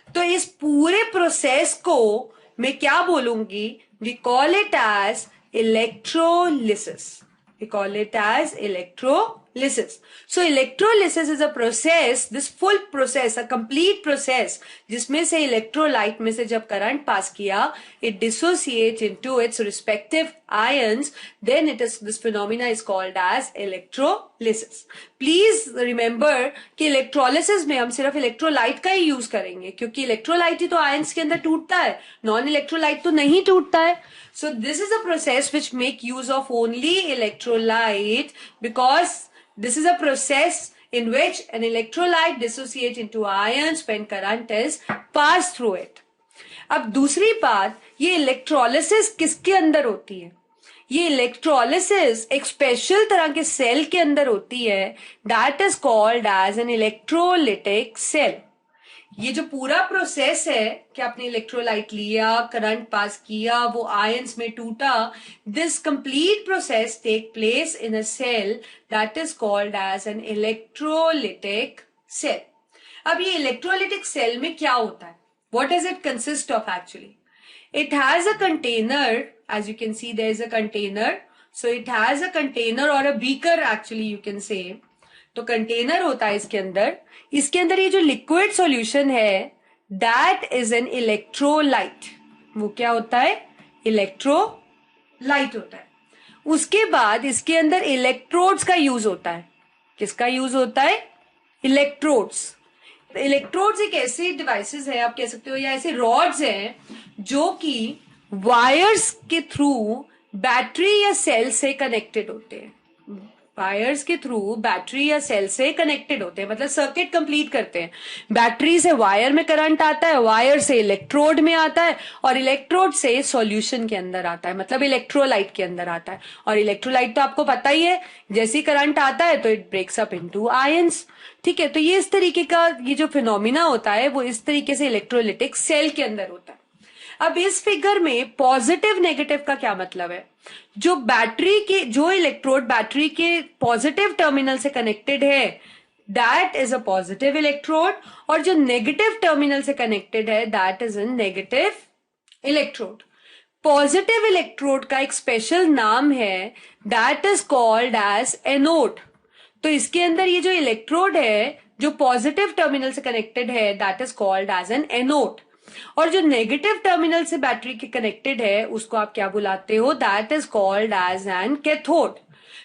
तो इस पूरे प्रोसेस को मैं क्या बोलूंगी, we call it as electrolysis, we call it as electrolysis. So electrolysis is a process, this full process, a complete process, जिसमें से इलेक्ट्रोलाइट में से जब करंट पास किया, it dissociates into its respective ions, then this phenomena is called as electrolysis. Please remember कि electrolysis में हम सिर्फ इलेक्ट्रोलाइट का ही यूज करेंगे, क्योंकि इलेक्ट्रोलाइट ही तो आयंस के अंदर टूटता है, नॉन इलेक्ट्रोलाइट तो नहीं टूटता है. So this is a process which make use of only electrolyte, because this is a process in which an electrolyte dissociates into ions when current is passed through it. अब दूसरी बात, ये electrolysis किसके अंदर होती है? ये इलेक्ट्रोलिसिस एक स्पेशल तरह के सेल के अंदर होती है, that is called as an electrolytic cell. ये जो पूरा प्रोसेस है कि आपने इलेक्ट्रोलाइट लिया, करंट पास किया, वो आयंस में टूटा, this complete process take place in a cell that is called as an electrolytic cell. अब ये इलेक्ट्रोलिटिक सेल में क्या होता है, what does it consist of actually? It has a container, as you can see there is a container, so it has a container और a beaker actually you can say. तो container होता है इसके अंदर ये जो लिक्विड सॉल्यूशन है that is an electrolyte. वो क्या होता है, इलेक्ट्रोलाइट होता है. उसके बाद इसके अंदर इलेक्ट्रोड्स का यूज होता है. किसका यूज होता है, इलेक्ट्रोड्स. इलेक्ट्रोड्स एक ऐसे डिवाइसेस है, आप कह सकते हो, या ऐसे रॉड्स हैं जो कि वायर्स के थ्रू बैटरी या सेल से कनेक्टेड होते हैं. वायर्स के थ्रू बैटरी या सेल से कनेक्टेड होते हैं, मतलब सर्किट कंप्लीट करते हैं. बैटरी से वायर में करंट आता है, वायर से इलेक्ट्रोड में आता है, और इलेक्ट्रोड से सॉल्यूशन के अंदर आता है, मतलब इलेक्ट्रोलाइट के अंदर आता है. और इलेक्ट्रोलाइट तो आपको पता ही है, जैसे ही करंट आता है तो it breaks up into ions. ठीक है, तो ये इस तरीके का ये जो फिनोमिना होता है वो इस तरीके से इलेक्ट्रोलिटिक सेल के अंदर होता है. अब इस फिगर में पॉजिटिव नेगेटिव का क्या मतलब है? जो बैटरी के, जो इलेक्ट्रोड बैटरी के पॉजिटिव टर्मिनल से कनेक्टेड है that is a positive electrode, और जो नेगेटिव टर्मिनल से कनेक्टेड है that is a negative electrode. Positive electrode का एक स्पेशल नाम है that is called as anode. तो इसके अंदर ये जो इलेक्ट्रोड है जो पॉजिटिव टर्मिनल से कनेक्टेड है that is called as an anode, और जो नेगेटिव टर्मिनल से बैटरी के कनेक्टेड है उसको आप क्या बुलाते हो, that is called as an cathode.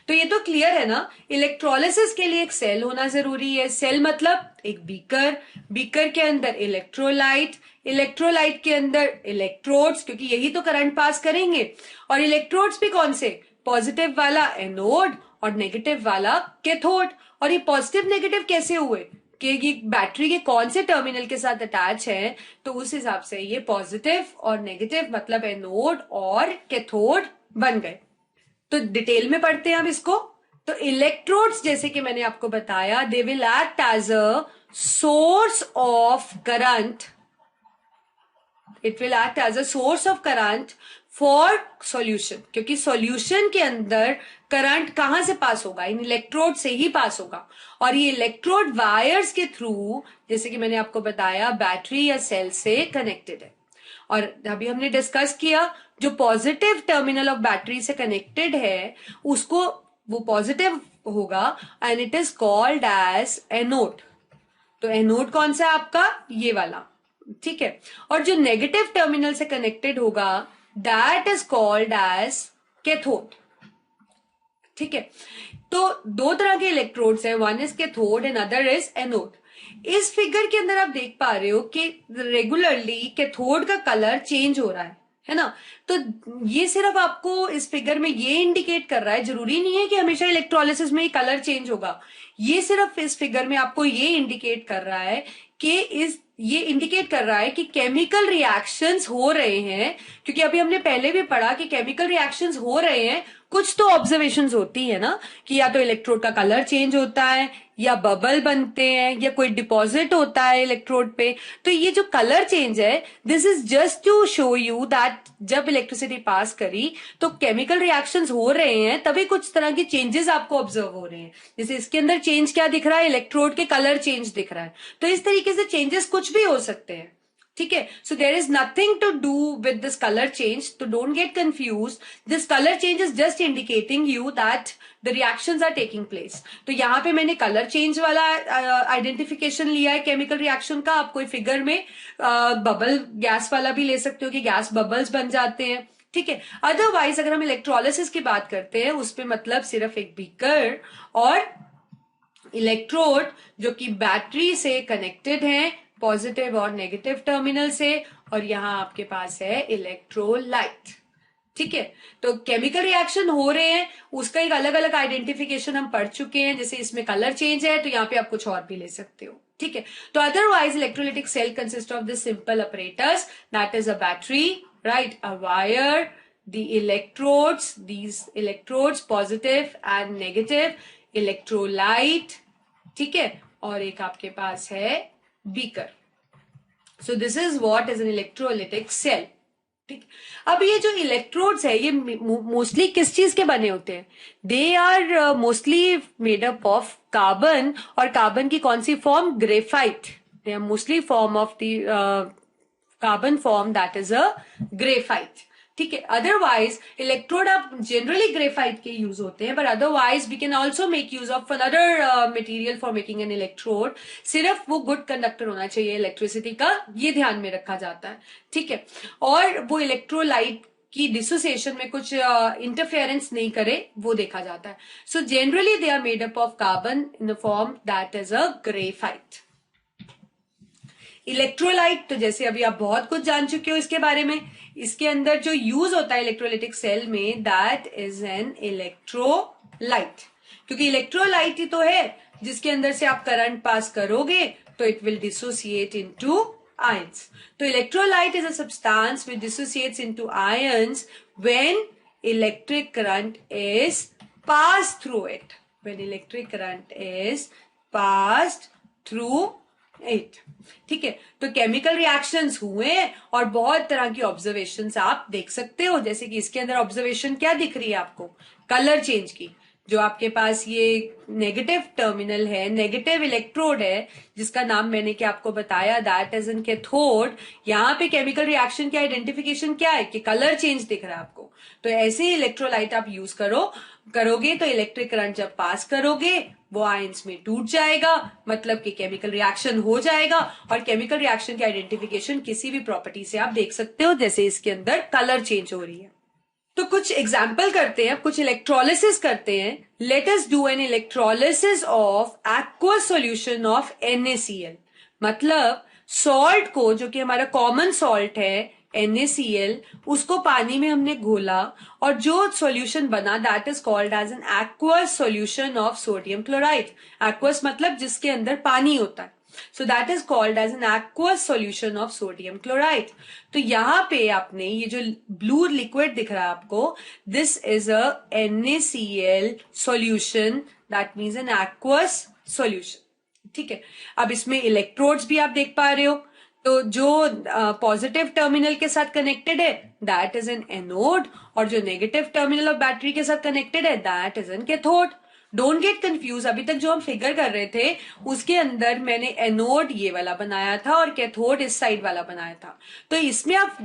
तो ये तो क्लियर है ना, इलेक्ट्रोलिसिस के लिए एक सेल होना जरूरी है. सेल मतलब एक बीकर, बीकर के अंदर इलेक्ट्रोलाइट, इलेक्ट्रोलाइट के अंदर इलेक्ट्रोड्स, क्योंकि यही तो करंट पास करेंगे. और इलेक्ट्रोड्स भी कौन से, पॉजिटिव वाला एनोड और नेगेटिव वाला कैथोड. और ये पॉजिटिव नेगेटिव कैसे हुए कि ये बैटरी के कौन से टर्मिनल के साथ अटैच है, तो उस हिसाब से ये पॉजिटिव और नेगेटिव मतलब एनोड और कैथोड बन गए. तो डिटेल में पढ़ते हैं अब इसको. तो इलेक्ट्रोड्स, जैसे कि मैंने आपको बताया, they will act as a source of current. It will act as a source of current for solution, क्योंकि सॉल्यूशन के अंदर करंट कहां से पास होगा, इन इलेक्ट्रोड से ही पास होगा. और ये इलेक्ट्रोड वायर्स के थ्रू, जैसे कि मैंने आपको बताया, बैटरी या सेल से कनेक्टेड है. और अभी हमने डिस्कस किया जो पॉजिटिव टर्मिनल ऑफ बैटरी से कनेक्टेड है उसको, वो पॉजिटिव होगा and it is called as anode. तो एनोड कौन सा है आपका, ये वाला, ठीक है. और जो नेगेटिव टर्मिनल से कनेक्टेड होगा that is called as cathode. ठीक है, तो दो तरह के इलेक्ट्रोड्स है, one is cathode and other is anode. इस फिगर के अंदर आप देख पा रहे हो कि रेगुलरली कैथोड का कलर चेंज हो रहा है ना. तो ये सिर्फ आपको इस फिगर में ये इंडिकेट कर रहा है, जरूरी नहीं है कि हमेशा इलेक्ट्रोलिसिस में ही कलर चेंज होगा. ये सिर्फ इस फिगर में आपको ये इंडिकेट कर रहा है कि ये इंडिकेट कर रहा है कि केमिकल रिएक्शंस हो रहे हैं, क्योंकि अभी हमने पहले भी पढ़ा कि केमिकल रिएक्शंस हो रहे हैं, कुछ तो ऑब्जर्वेशंस होती है ना, कि या तो इलेक्ट्रोड का कलर चेंज होता है, या बबल बनते हैं या कोई डिपॉजिट होता है इलेक्ट्रोड पे। तो ये जो कलर चेंज है, this is just to show you that जब इलेक्ट्रिसिटी पास करी तो केमिकल रिएक्शंस हो रहे हैं, तभी कुछ तरह के चेंजेस आपको ऑब्जर्व हो रहे हैं। जैसे इसके अंदर चेंज क्या दिख रहा है, इलेक्ट्रोड के कलर चेंज दिख रहा है। तो इस तरीके से चेंजेस कुछ भी हो सकते हैं, ठीक है। So there is nothing to do with this colour change, तो don't get confuse. This colour change is just indicating you that the reactions are taking place. तो यहाँ पे मैंने कलर चेंज वाला आइडेंटिफिकेशन लिया है केमिकल रिएक्शन का। आप कोई फिगर में बबल गैस वाला भी ले सकते हो कि गैस बबल्स बन जाते हैं, ठीक है। अदरवाइज अगर हम इलेक्ट्रोलिसिस की बात करते हैं, उस पे मतलब सिर्फ एक बीकर और इलेक्ट्रोड जो कि बैटरी से कनेक्टेड है, पॉजिटिव और नेगेटिव टर्मिनल से, और यहां आपके पास है इलेक्ट्रोलाइट, ठीक है। तो केमिकल रिएक्शन हो रहे हैं, उसका एक अलग अलग आइडेंटिफिकेशन हम पढ़ चुके हैं। जैसे इसमें कलर चेंज है, तो यहाँ पे आप कुछ और भी ले सकते हो, ठीक है। तो otherwise electrolytic cell consist of this simple apparatus that is a battery, right, a wire, the electrodes, these electrodes positive and negative, electrolyte, ठीक है, और एक आपके पास है beaker. So this is what is an electrolytic cell, ठीक। अब ये जो इलेक्ट्रोड्स है, ये मोस्टली किस चीज के बने होते हैं? They are mostly made up of carbon, और कार्बन की कौन सी form? Graphite. They are mostly form of the carbon form, that is a graphite, ठीक है। अदरवाइज इलेक्ट्रोड आप जनरली ग्रेफाइट के यूज होते हैं, but otherwise we can also make use of another material for making an electrode. सिर्फ वो good conductor होना चाहिए इलेक्ट्रिसिटी का, ये ध्यान में रखा जाता है, ठीक है। और वो इलेक्ट्रोलाइट की डिसोसिएशन में कुछ इंटरफेरेंस नहीं करे, वो देखा जाता है। So generally they are made up of carbon in the form that is a graphite. Electrolyte, तो जैसे अभी आप बहुत कुछ जान चुके हो इसके बारे में। इसके अंदर जो यूज होता है इलेक्ट्रोलाइटिक सेल में, दैट इज एन इलेक्ट्रोलाइट, क्योंकि इलेक्ट्रोलाइट ही तो है जिसके अंदर से आप करंट पास करोगे तो it will dissociate into ions. तो electrolyte is a substance which dissociates into ions when electric current is passed through it, when electric current is passed through it, ठीक है। तो केमिकल रिएक्शंस हुए और बहुत तरह की ऑब्जर्वेशंस आप देख सकते हो। जैसे कि इसके अंदर ऑब्जर्वेशन क्या दिख रही है आपको? कलर चेंज की। जो आपके पास ये नेगेटिव टर्मिनल है, नेगेटिव इलेक्ट्रोड है, जिसका नाम मैंने क्या आपको बताया, दैट इज एन कैथोड। यहाँ पे केमिकल रिएक्शन की आइडेंटिफिकेशन क्या है कि कलर चेंज दिख रहा है आपको। तो ऐसे ही इलेक्ट्रोलाइट आप यूज करोगे तो इलेक्ट्रिक करंट जब पास करोगे वो आयंस में टूट जाएगा, मतलब कि केमिकल रिएक्शन हो जाएगा। और केमिकल रिएक्शन की आइडेंटिफिकेशन किसी भी प्रॉपर्टी से आप देख सकते हो, जैसे इसके अंदर कलर चेंज हो रही है। तो कुछ एग्जाम्पल करते हैं, कुछ इलेक्ट्रोलिसिस करते हैं। Let us do an electrolysis of aqueous solution of NaCl। मतलब सॉल्ट को, जो कि हमारा कॉमन सॉल्ट है NaCl, उसको पानी में हमने घोला और जो सॉल्यूशन बना that is called as an aqueous solution of sodium chloride. Aqueous मतलब जिसके अंदर पानी होता है। So that is called as an aqueous solution of sodium chloride. तो यहाँ पे आपने ये जो ब्लू लिक्विड दिख रहा है आपको, this is a NaCl solution, that means an aqueous solution, ठीक है। अब इसमें इलेक्ट्रोड्स भी आप देख पा रहे हो। तो जो पॉजिटिव टर्मिनल के साथ कनेक्टेड है दैट इज एन एनोड, और जो नेगेटिव टर्मिनल ऑफ बैटरी के साथ कनेक्टेड है that is N cathode. Don't get confuse. अभी तक जो हम फिगर कर रहे थे उसके अंदर मैंने एनोड ये वाला बनाया था और कैथोड इस साइड वाला बनाया था। तो इसमें आप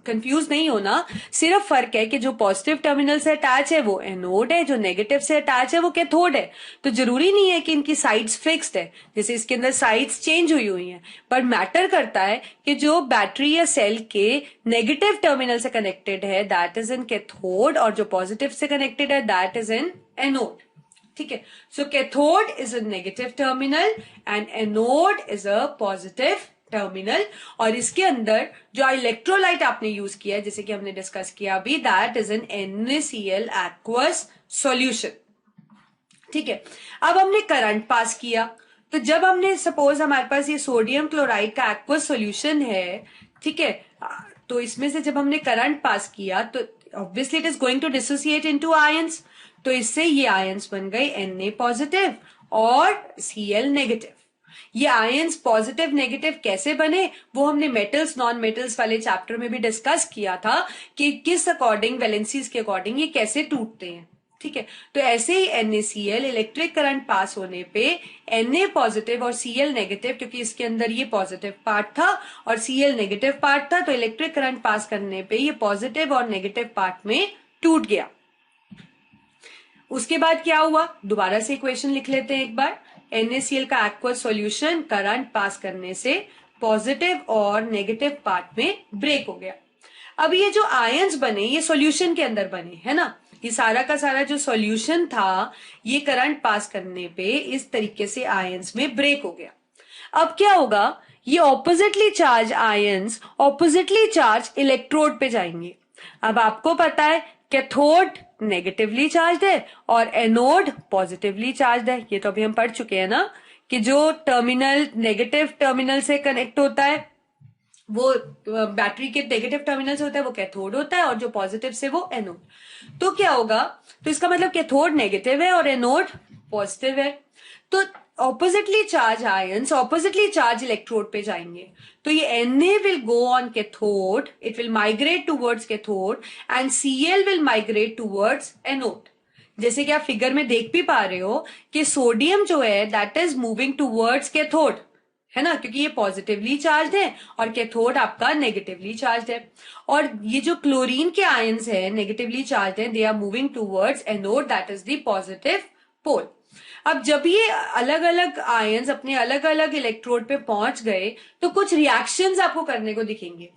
कंफ्यूज नहीं होना। सिर्फ फर्क है कि जो पॉजिटिव टर्मिनल से अटैच है वो एनोड है, जो नेगेटिव से अटैच है वो कैथोड है। तो जरूरी नहीं है कि इनकी साइड्स फिक्स्ड है, जैसे इसके अंदर साइड्स चेंज हुई है, पर मैटर करता है कि जो बैटरी या सेल के नेगेटिव टर्मिनल से कनेक्टेड है दैट इज इन कैथोड, और जो पॉजिटिव से कनेक्टेड है दैट इज इन एनोड, ठीक है। So cathode is a negative terminal and anode is a positive terminal. और इसके अंदर जो इलेक्ट्रोलाइट आपने यूज किया है, जैसे कि हमने डिस्कस किया अभी, that is N NaCl aqueous solution, ठीक है। अब हमने करंट पास किया, तो जब हमने सपोज हमारे पास ये सोडियम क्लोराइड का एक्वस सॉल्यूशन है, ठीक है, तो इसमें से जब हमने करंट पास किया तो obviously it is going to dissociate into ions. तो इससे ये आयंस बन गए Na पॉजिटिव और Cl नेगेटिव। ये आयंस पॉजिटिव नेगेटिव कैसे बने वो हमने मेटल्स नॉन मेटल्स वाले चैप्टर में भी डिस्कस किया था कि किस अकॉर्डिंग वैलेंसीज के अकॉर्डिंग ये कैसे टूटते हैं। ठीक है, तो ऐसे ही NaCl इलेक्ट्रिक करंट पास होने पे Na पॉजिटिव और Cl नेगेटिव, क्योंकि इसके अंदर ये पॉजिटिव पार्ट था और Cl नेगेटिव पार्ट था, तो इलेक्ट्रिक करंट पास करने पे ये पॉजिटिव और नेगेटिव पार्ट में टूट गया। उसके बाद क्या हुआ, दोबारा से इक्वेशन लिख लेते हैं एक बार। NaCl का एक्वस सॉल्यूशन करंट पास करने से पॉजिटिव और नेगेटिव पार्ट में ब्रेक हो गया। अब ये जो आयंस बने ये सॉल्यूशन के अंदर बने, है ना, ये सारा का सारा जो सॉल्यूशन था ये करंट पास करने पे इस तरीके से आयंस में ब्रेक हो गया। अब क्या होगा, ये oppositely charge ions oppositely charge electrode पे जाएंगे। अब आपको पता है कैथोड नेगेटिवली चार्ज है और एनोड पॉजिटिवली चार्ज है। ये तो अभी हम पढ़ चुके हैं ना कि जो टर्मिनल नेगेटिव टर्मिनल से कनेक्ट होता है वो बैटरी के नेगेटिव टर्मिनल से होता है वो कैथोड होता है और जो पॉजिटिव से वो एनोड। तो क्या होगा, तो इसका मतलब कैथोड नेगेटिव है और एनोड पॉजिटिव है। तो oppositely charge ions oppositely charge electrode पे जाएंगे। तो ये Na will go on cathode, it will migrate towards cathode and Cl will migrate towards anode। जैसे कि आप फिगर में देख भी पा रहे हो कि सोडियम जो है that is moving towards cathode, है ना, क्योंकि ये पॉजिटिवली चार्ज है और कैथोड आपका नेगेटिवली चार्ज है। और ये जो क्लोरीन के आयंस है नेगेटिवली चार्ज है, they are moving towards anode that is the positive pole. अब जब ये अलग अलग आयंस अपने अलग अलग इलेक्ट्रोड पे पहुंच गए तो कुछ रिएक्शंस आपको करने को दिखेंगे।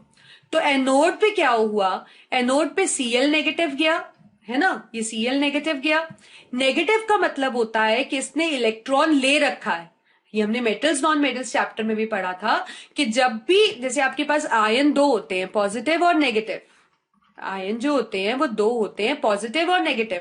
तो एनोड पे क्या हुआ, एनोड पे Cl नेगेटिव गया, है ना, ये Cl नेगेटिव गया। नेगेटिव का मतलब होता है कि इसने इलेक्ट्रॉन ले रखा है। ये हमने मेटल्स नॉन मेटल्स चैप्टर में भी पढ़ा था कि जब भी जैसे आपके पास आयन दो होते हैं पॉजिटिव और नेगेटिव, आयन जो होते हैं वो दो होते हैं पॉजिटिव और नेगेटिव।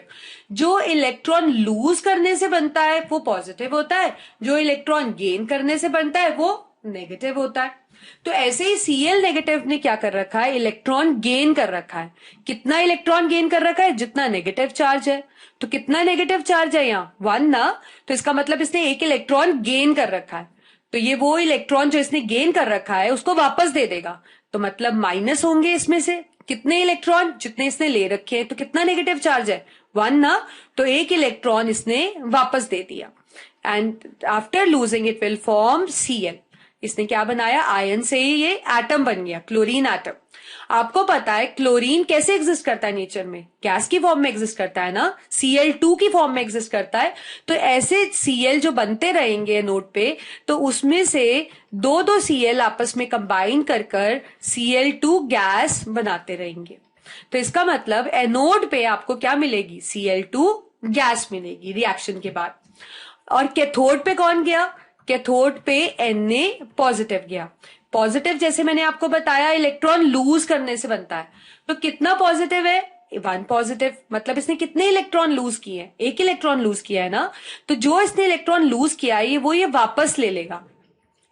जो इलेक्ट्रॉन लूज करने से बनता है वो पॉजिटिव होता है, जो इलेक्ट्रॉन गेन करने से बनता है वो नेगेटिव होता है। तो ऐसे ही Cl नेगेटिव ने क्या कर रखा है, इलेक्ट्रॉन गेन कर रखा है। कितना इलेक्ट्रॉन गेन कर रखा है, जितना नेगेटिव चार्ज है। तो कितना नेगेटिव चार्ज है यहाँ 1 ना, तो इसका मतलब इसने एक इलेक्ट्रॉन गेन कर रखा है। तो ये वो इलेक्ट्रॉन जो इसने गेन कर रखा है उसको वापस दे देगा, तो मतलब माइनस होंगे इसमें से कितने इलेक्ट्रॉन, जितने इसने ले रखे हैं। तो कितना नेगेटिव चार्ज है 1 ना, तो एक इलेक्ट्रॉन इसने वापस दे दिया। And after losing it will form Cl। इसने क्या बनाया, आयन से ही ये एटम बन गया, क्लोरीन एटम। आपको पता है क्लोरीन कैसे एग्जिस्ट करता है नेचर में, गैस की फॉर्म में एग्जिस्ट करता है ना, Cl2 की फॉर्म में एग्जिस्ट करता है। तो ऐसे Cl जो बनते रहेंगे नोड पे, तो उसमें से दो दो Cl आपस में कंबाइन कर कर Cl2 गैस बनाते रहेंगे। तो इसका मतलब एनोड पे आपको क्या मिलेगी, Cl2 गैस मिलेगी रिएक्शन के बाद। और कैथोड पे कौन गया, कैथोड पे Na पॉजिटिव गया। पॉजिटिव जैसे मैंने आपको बताया इलेक्ट्रॉन लूज करने से बनता है। तो कितना पॉजिटिव है, 1 पॉजिटिव, मतलब इसने कितने इलेक्ट्रॉन लूज किए हैं, एक इलेक्ट्रॉन लूज किया है ना। तो जो इसने इलेक्ट्रॉन लूज किया है वो ये वापस ले लेगा,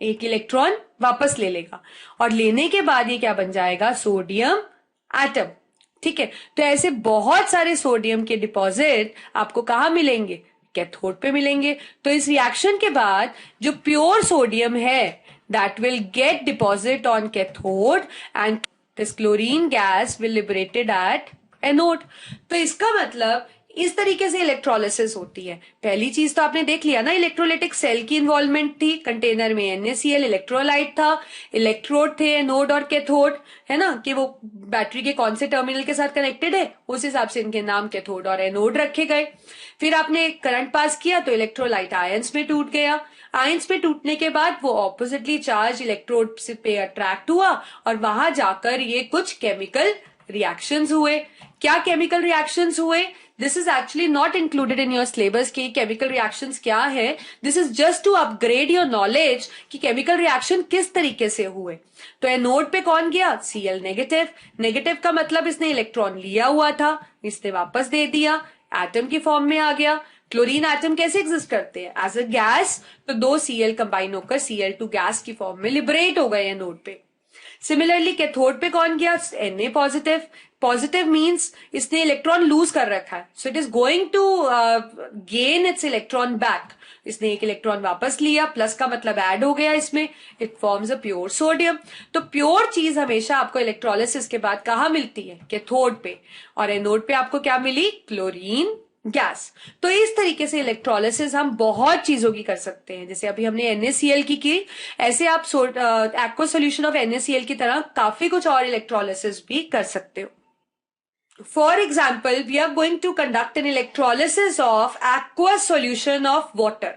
एक इलेक्ट्रॉन वापस ले लेगा और लेने के बाद ये क्या बन जाएगा, सोडियम एटम। ठीक है, तो ऐसे बहुत सारे सोडियम के डिपॉजिट आपको कहाँ मिलेंगे, कैथोड पे मिलेंगे। तो इस रिएक्शन के बाद जो प्योर सोडियम है that will get deposit on cathode and this chlorine gas will liberated at anode. तो इसका मतलब इस तरीके से इलेक्ट्रोलिसिस होती है। पहली चीज तो आपने देख लिया ना, इलेक्ट्रोलाइटिक सेल की इन्वॉल्वमेंट थी, कंटेनर में NaCl इलेक्ट्रोलाइट था, इलेक्ट्रोड थे एनोड और कैथोड, है ना, कि वो बैटरी के कौन से टर्मिनल के साथ कनेक्टेड है उस हिसाब से इनके नाम कैथोड और एनोड रखे गए। फिर आपने करंट पास किया तो इलेक्ट्रोलाइट आयंस में टूट गया। आयंस पे टूटने के बाद वो ऑपोजिटली चार्ज इलेक्ट्रोड पे अट्रैक्ट हुआ और वहां जाकर ये कुछ केमिकल रिएक्शंस हुए। क्या केमिकल रिएक्शंस हुए, this is actually not included in your syllabus कि केमिकल रिएक्शंस क्या है। This is just to upgrade your knowledge कि केमिकल रिएक्शन किस तरीके से हुए। तो एनोड पे कौन गया, Cl नेगेटिव। नेगेटिव का मतलब इसने इलेक्ट्रॉन लिया हुआ था, इसने वापस दे दिया, एटम की फॉर्म में आ गया। क्लोरीन एटम कैसे एग्जिस्ट करते हैं, एज अ गैस। तो दो Cl कंबाइन होकर Cl2 गैस की फॉर्म में लिबरेट हो गए एनोड पे। सिमिलरली कैथोड पे कौन गया, Na पॉजिटिव। पॉजिटिव मींस इसने इलेक्ट्रॉन लूज कर रखा है, so it is going to gain its electron back. इसने एक इलेक्ट्रॉन वापस लिया, प्लस का मतलब ऐड हो गया इसमें, it forms a pure sodium. तो प्योर चीज हमेशा आपको इलेक्ट्रोलिसिस के बाद कहाँ मिलती है? कैथोड पे। और एनोड पे आपको क्या मिली? Chlorine gas. तो इस तरीके से इलेक्ट्रोलिसिस हम बहुत चीजों की कर सकते हैं। जैसे अभी हमने NaCl की, ऐसे आप एक्वा सोल्यूशन ऑफ NaCl की तरह काफी कुछ और इलेक्ट्रोलिसिस भी कर सकते हो। For example, we are going to conduct an electrolysis of aqueous solution of water.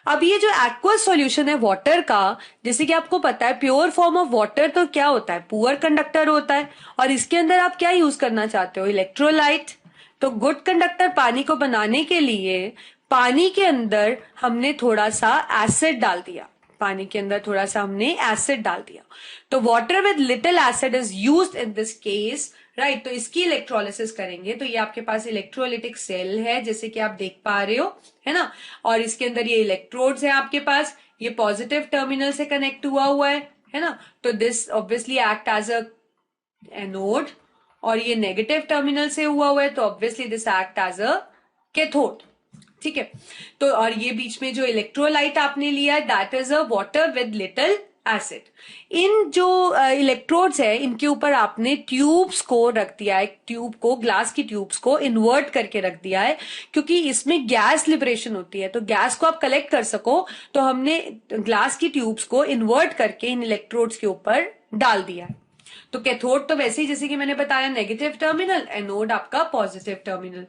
अब ये जो aqueous solution है वाटर का, जैसे कि आपको पता है प्योर फॉर्म ऑफ वाटर तो क्या होता है? पुअर कंडक्टर होता है। और इसके अंदर आप क्या यूज करना चाहते हो? इलेक्ट्रोलाइट। तो गुड कंडक्टर पानी को बनाने के लिए पानी के अंदर हमने थोड़ा सा एसिड डाल दिया, पानी के अंदर थोड़ा सा हमने एसिड डाल दिया। तो water with little acid is used in this case, right. तो इसकी इलेक्ट्रोलिसिस करेंगे। तो ये आपके पास इलेक्ट्रोलिटिक सेल है, जैसे कि आप देख पा रहे हो, है ना। और इसके अंदर ये इलेक्ट्रोड्स हैं आपके पास, ये पॉजिटिव टर्मिनल से कनेक्ट हुआ है ना। तो this obviously act as a anode, और ये नेगेटिव टर्मिनल से हुआ है, तो obviously this act as a cathode. ठीक है। तो और ये बीच में जो इलेक्ट्रोलाइट आपने लिया है, that is a water with little acid. इन जो इलेक्ट्रोड्स है, इनके ऊपर आपने ट्यूब्स को रख दिया है, ट्यूब को, ग्लास की ट्यूब्स को इन्वर्ट करके रख दिया है, क्योंकि इसमें गैस लिबरेशन होती है। तो गैस को आप कलेक्ट कर सको, तो हमने ग्लास की ट्यूब्स को इन्वर्ट करके इन इलेक्ट्रोड्स के ऊपर डाल दिया है। तो कैथोड तो वैसे ही, जैसे कि मैंने बताया, नेगेटिव टर्मिनल, एनोड आपका positive terminal.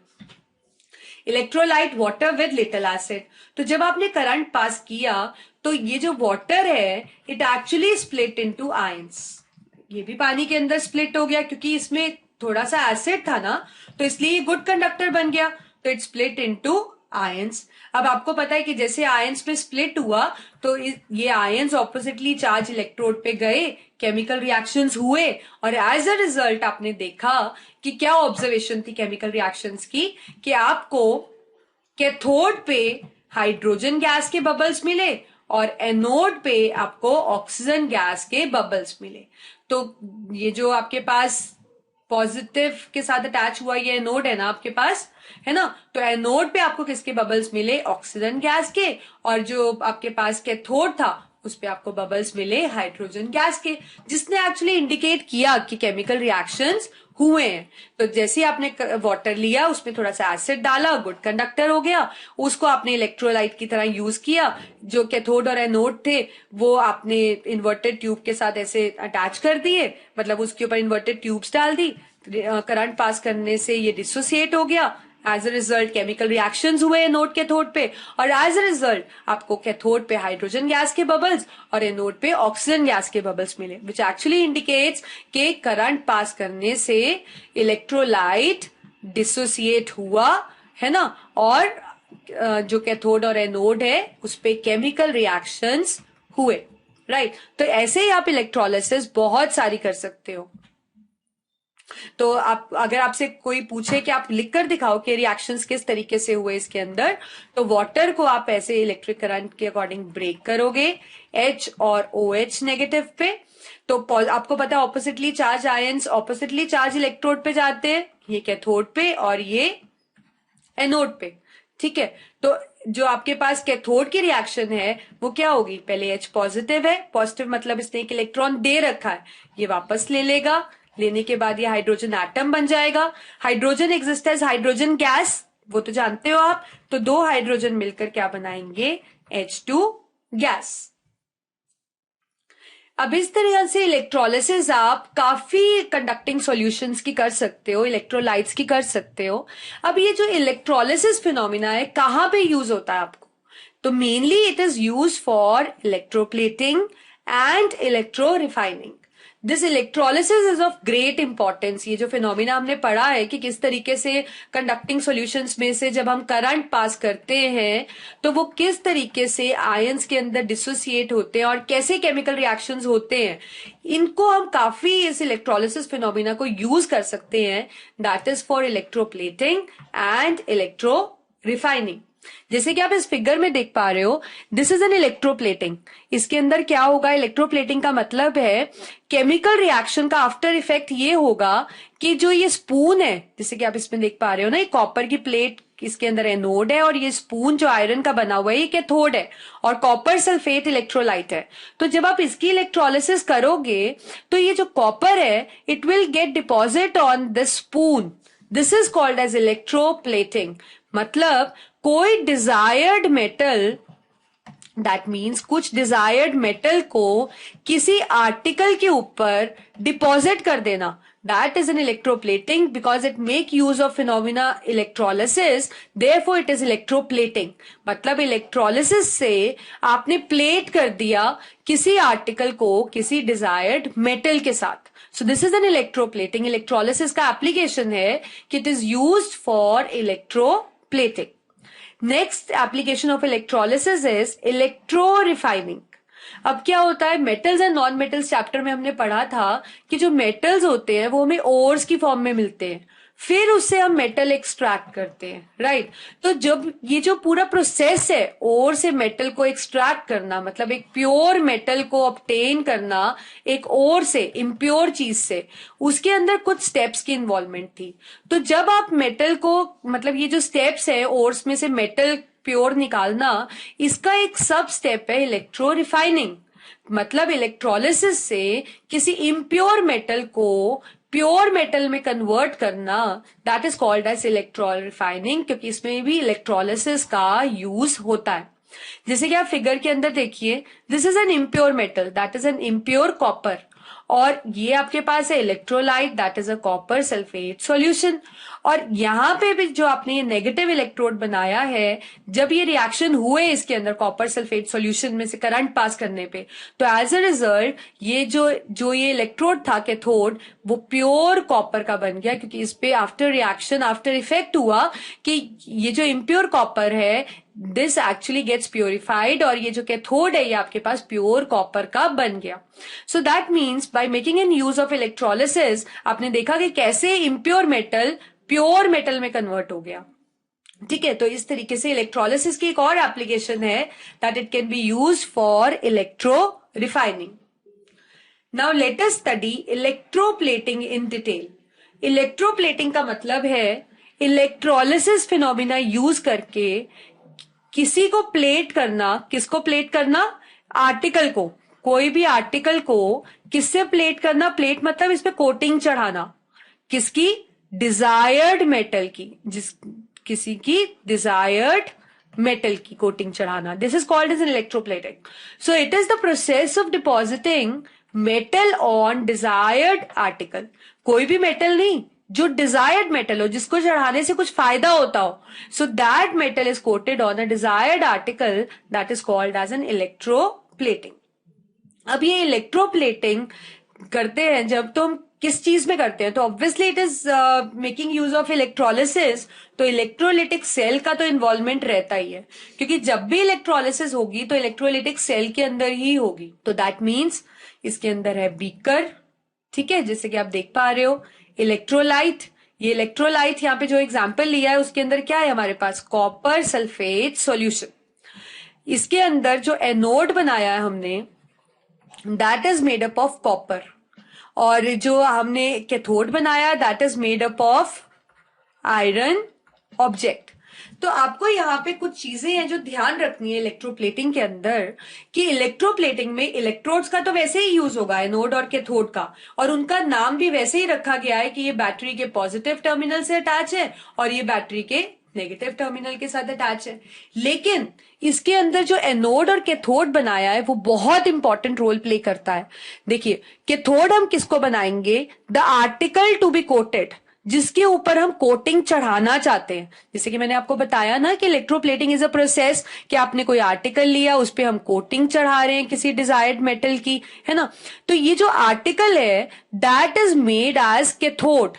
Electrolyte water with little acid. तो जब आपने करंट पास किया, तो ये जो वाटर है it actually split into ions. ये भी पानी के अंदर स्प्लिट हो गया, क्योंकि इसमें थोड़ा सा एसिड था ना, तो इसलिए ये गुड कंडक्टर बन गया। तो इट स्प्लिट इनटू आयंस। अब आपको पता है कि जैसे आयंस में स्प्लिट हुआ, तो ये आयंस ऑपोजिटली चार्ज इलेक्ट्रोड पे गए, केमिकल रिएक्शंस हुए, और एज अ रिजल्ट आपने देखा कि क्या ऑब्जर्वेशन थी केमिकल रिएक्शंस की, कि आपको कैथोड पे हाइड्रोजन गैस के बबल्स मिले और एनोड पे आपको ऑक्सीजन गैस के बबल्स मिले। तो ये जो आपके पास पॉजिटिव के साथ अटैच हुआ ये एनोड है ना आपके पास, है ना। तो एनोड पे आपको किसके बबल्स मिले? ऑक्सीजन गैस के। और जो आपके पास कैथोड था उस पे आपको बबल्स मिले हाइड्रोजन गैस के, जिसने एक्चुअली इंडिकेट किया कि केमिकल रिएक्शंस हुए हैं। तो जैसे आपने वाटर लिया, उसमें थोड़ा सा एसिड डाला, गुड कंडक्टर हो गया, उसको आपने इलेक्ट्रोलाइट की तरह यूज किया। जो कैथोड और एनोड थे वो आपने इन्वर्टेड ट्यूब के साथ ऐसे अटैच कर दिए, मतलब उसके ऊपर इन्वर्टेड ट्यूब्स डाल दी, करंट पास करने से ये डिसोसिएट हो गया। As a result chemical reactions हुए एनोड कैथोड पे, और एज अ रिजल्ट आपको कैथोड पे हाइड्रोजन गैस के बबल्स और एनोड पे ऑक्सीजन गैस के बबल्स मिले, विच एक्चुअली इंडिकेट्स कि करंट पास करने से इलेक्ट्रोलाइट डिसोसिएट हुआ, है ना। और जो कैथोड और एनोड है उस पे केमिकल रिएक्शंस हुए, राइट। तो ऐसे ही आप इलेक्ट्रोलिसिस बहुत सारी कर सकते हो। तो आप, अगर आपसे कोई पूछे कि आप लिखकर दिखाओ कि रिएक्शंस किस तरीके से हुए इसके अंदर, तो वाटर को आप ऐसे इलेक्ट्रिक करंट के अकॉर्डिंग ब्रेक करोगे, H और OH नेगेटिव पे। तो आपको पता है oppositely charge ions oppositely charge electrode पे जाते हैं, ये कैथोड पे और ये एनोड पे, ठीक है। तो जो आपके पास कैथोड की रिएक्शन है वो क्या होगी? पहले H पॉजिटिव है, पॉजिटिव मतलब इसने एक इलेक्ट्रॉन दे रखा है, ये वापस ले लेगा, लेने के बाद ये हाइड्रोजन एटम बन जाएगा। Hydrogen exist as hydrogen gas, वो तो जानते हो आप। तो दो हाइड्रोजन मिलकर क्या बनाएंगे? H2 gas. अब इस तरह से इलेक्ट्रोलिसिस आप काफी कंडक्टिंग सॉल्यूशंस की कर सकते हो, इलेक्ट्रोलाइट्स की कर सकते हो। अब ये जो इलेक्ट्रोलिसिस फिनोमिना है कहां पे यूज होता है आपको? तो mainly it is use for electroplating and electro refining. This electrolysis is of great importance. ये जो फिनोमिना हमने पढ़ा है कि किस तरीके से कंडक्टिंग सॉल्यूशंस में से जब हम करंट पास करते हैं तो वो किस तरीके से आयंस के अंदर डिसोसिएट होते हैं और कैसे केमिकल रिएक्शंस होते हैं, इनको हम काफी इस इलेक्ट्रोलिसिस फिनोमिना को यूज कर सकते हैं। That is for electroplating and electro refining. जैसे कि आप इस फिगर में देख पा रहे हो, दिस इज एन इलेक्ट्रोप्लेटिंग। इसके अंदर क्या होगा? इलेक्ट्रोप्लेटिंग का मतलब है केमिकल रिएक्शन का आफ्टर इफेक्ट ये होगा कि जो ये स्पून है, जैसे कि आप इसमें देख पा रहे हो ना, ये कॉपर की प्लेट इसके अंदर एनोड है और ये स्पून जो आयरन का बना हुआ है ये कैथोड है और कॉपर सल्फेट इलेक्ट्रोलाइट है। तो जब आप इसकी इलेक्ट्रोलिसिस करोगे तो ये जो कॉपर है it will get deposit on the spoon, this is called as electroplating. मतलब कोई डिजायर्ड मेटल, दैट मीन्स कुछ डिजायर्ड मेटल को किसी आर्टिकल के ऊपर डिपॉजिट कर देना, that is an electroplating because it make use of phenomena electrolysis, therefore it is electroplating। मतलब इलेक्ट्रोलिसिस से आपने प्लेट कर दिया किसी आर्टिकल को किसी डिजायर्ड मेटल के साथ। सो this is N electroplating. Electrolysis का एप्लीकेशन है कि it is used for electroplating. Next application of electrolysis is electro refining. अब क्या होता है, metals and non metals chapter में हमने पढ़ा था कि जो मेटल्स होते हैं वो हमें ओर्स की फॉर्म में मिलते हैं, फिर उससे हम मेटल एक्सट्रैक्ट करते हैं, राइट। तो जब ये जो पूरा प्रोसेस है ओर से मेटल को एक्सट्रैक्ट करना, मतलब एक प्योर मेटल को ऑब्टेन करना एक ओर से इम्प्योर चीज से, उसके अंदर कुछ स्टेप्स की इन्वॉल्वमेंट थी। तो जब आप मेटल को, मतलब ये जो स्टेप्स है ओर्स में से मेटल प्योर निकालना, इसका एक सब स्टेप है इलेक्ट्रो रिफाइनिंग। मतलब इलेक्ट्रोलिसिस से किसी इम्प्योर मेटल को प्योर मेटल में कन्वर्ट करना, that is called as electro refining, क्योंकि इसमें भी इलेक्ट्रोलिसिस का यूज होता है। जैसे कि आप फिगर के अंदर देखिए, this is N impure metal, that is N impure copper, और ये आपके पास है electrolyte, that is a copper sulphate solution. और यहां पे भी जो आपने ये नेगेटिव इलेक्ट्रोड बनाया है, जब ये रिएक्शन हुए इसके अंदर कॉपर सल्फेट सॉल्यूशन में से करंट पास करने पे, तो एज अ रिजल्ट ये जो ये इलेक्ट्रोड था कैथोड, वो प्योर कॉपर का बन गया, क्योंकि इस पे आफ्टर रिएक्शन आफ्टर इफेक्ट हुआ कि ये जो इम्प्योर कॉपर है दिस एक्चुअली गेट्स प्योरिफाइड, और ये जो कैथोड है ये आपके पास प्योर कॉपर का बन गया। सो that means by making an use of electrolysis आपने देखा कि कैसे इम्प्योर मेटल प्योर मेटल में कन्वर्ट हो गया। ठीक है, तो इस तरीके से इलेक्ट्रोलिसिस की एक और एप्लीकेशन है that it can be use for electro refining. Now let us study electroplating in detail. Electroplating का मतलब है इलेक्ट्रोलिसिस फिनोमिना यूज करके किसी को प्लेट करना। किसको प्लेट करना? आर्टिकल को, कोई भी आर्टिकल को किससे प्लेट करना? प्लेट मतलब इस पे कोटिंग चढ़ाना। किसकी? डिजायर्ड मेटल की, किसी की डिजायर्ड मेटल की कोटिंग चढ़ाना। This is called as an electroplating. So it is the process of depositing metal on desired article. कोई भी मेटल नहीं, जो डिजायर्ड मेटल हो, जिसको चढ़ाने से कुछ फायदा होता हो, so that metal is coated on a desired article, that is called as an electroplating. अब ये इलेक्ट्रोप्लेटिंग करते हैं जब तो हम किस चीज में करते हैं? तो obviously it is making use of electrolysis. तो इलेक्ट्रोलिटिक सेल का तो इन्वॉल्वमेंट रहता ही है, क्योंकि जब भी इलेक्ट्रोलिसिस होगी तो इलेक्ट्रोलिटिक सेल के अंदर ही होगी। तो दैट मीन्स इसके अंदर है बीकर, ठीक है, जैसे कि आप देख पा रहे हो इलेक्ट्रोलाइट। ये इलेक्ट्रोलाइट यहाँ पे जो एग्जाम्पल लिया है उसके अंदर क्या है हमारे पास? Copper sulphate solution. इसके अंदर जो एनोड बनाया है हमने that is made up of copper, और जो हमने कैथोड बनाया that is made up of iron object. तो आपको यहाँ पे कुछ चीजें हैं जो ध्यान रखनी है इलेक्ट्रोप्लेटिंग के अंदर, कि इलेक्ट्रोप्लेटिंग में इलेक्ट्रोड्स का तो वैसे ही यूज होगा एनोड और कैथोड का, और उनका नाम भी वैसे ही रखा गया है कि ये बैटरी के पॉजिटिव टर्मिनल से अटैच है और ये बैटरी के नेगेटिव टर्मिनल के साथ अटैच है। लेकिन इसके अंदर जो एनोड और कैथोड बनाया है वो बहुत इंपॉर्टेंट रोल प्ले करता है। देखिए, कैथोड हम किसको बनाएंगे? The article to be coated, जिसके ऊपर हम कोटिंग चढ़ाना चाहते हैं। जैसे कि मैंने आपको बताया ना कि इलेक्ट्रोप्लेटिंग इज अ प्रोसेस, कि आपने कोई आर्टिकल लिया, उस पर हम कोटिंग चढ़ा रहे हैं किसी डिजायर्ड मेटल की, है ना। तो ये जो आर्टिकल है that is made as cathode.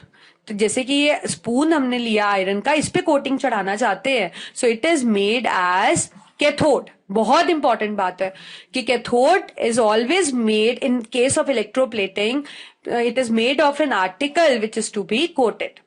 तो जैसे कि ये स्पून हमने लिया आयरन का, इस पे कोटिंग चढ़ाना चाहते हैं, so it is made as cathode. बहुत इंपॉर्टेंट बात है कि cathode is always made in case of electroplating, it is made of an article which is to be coated.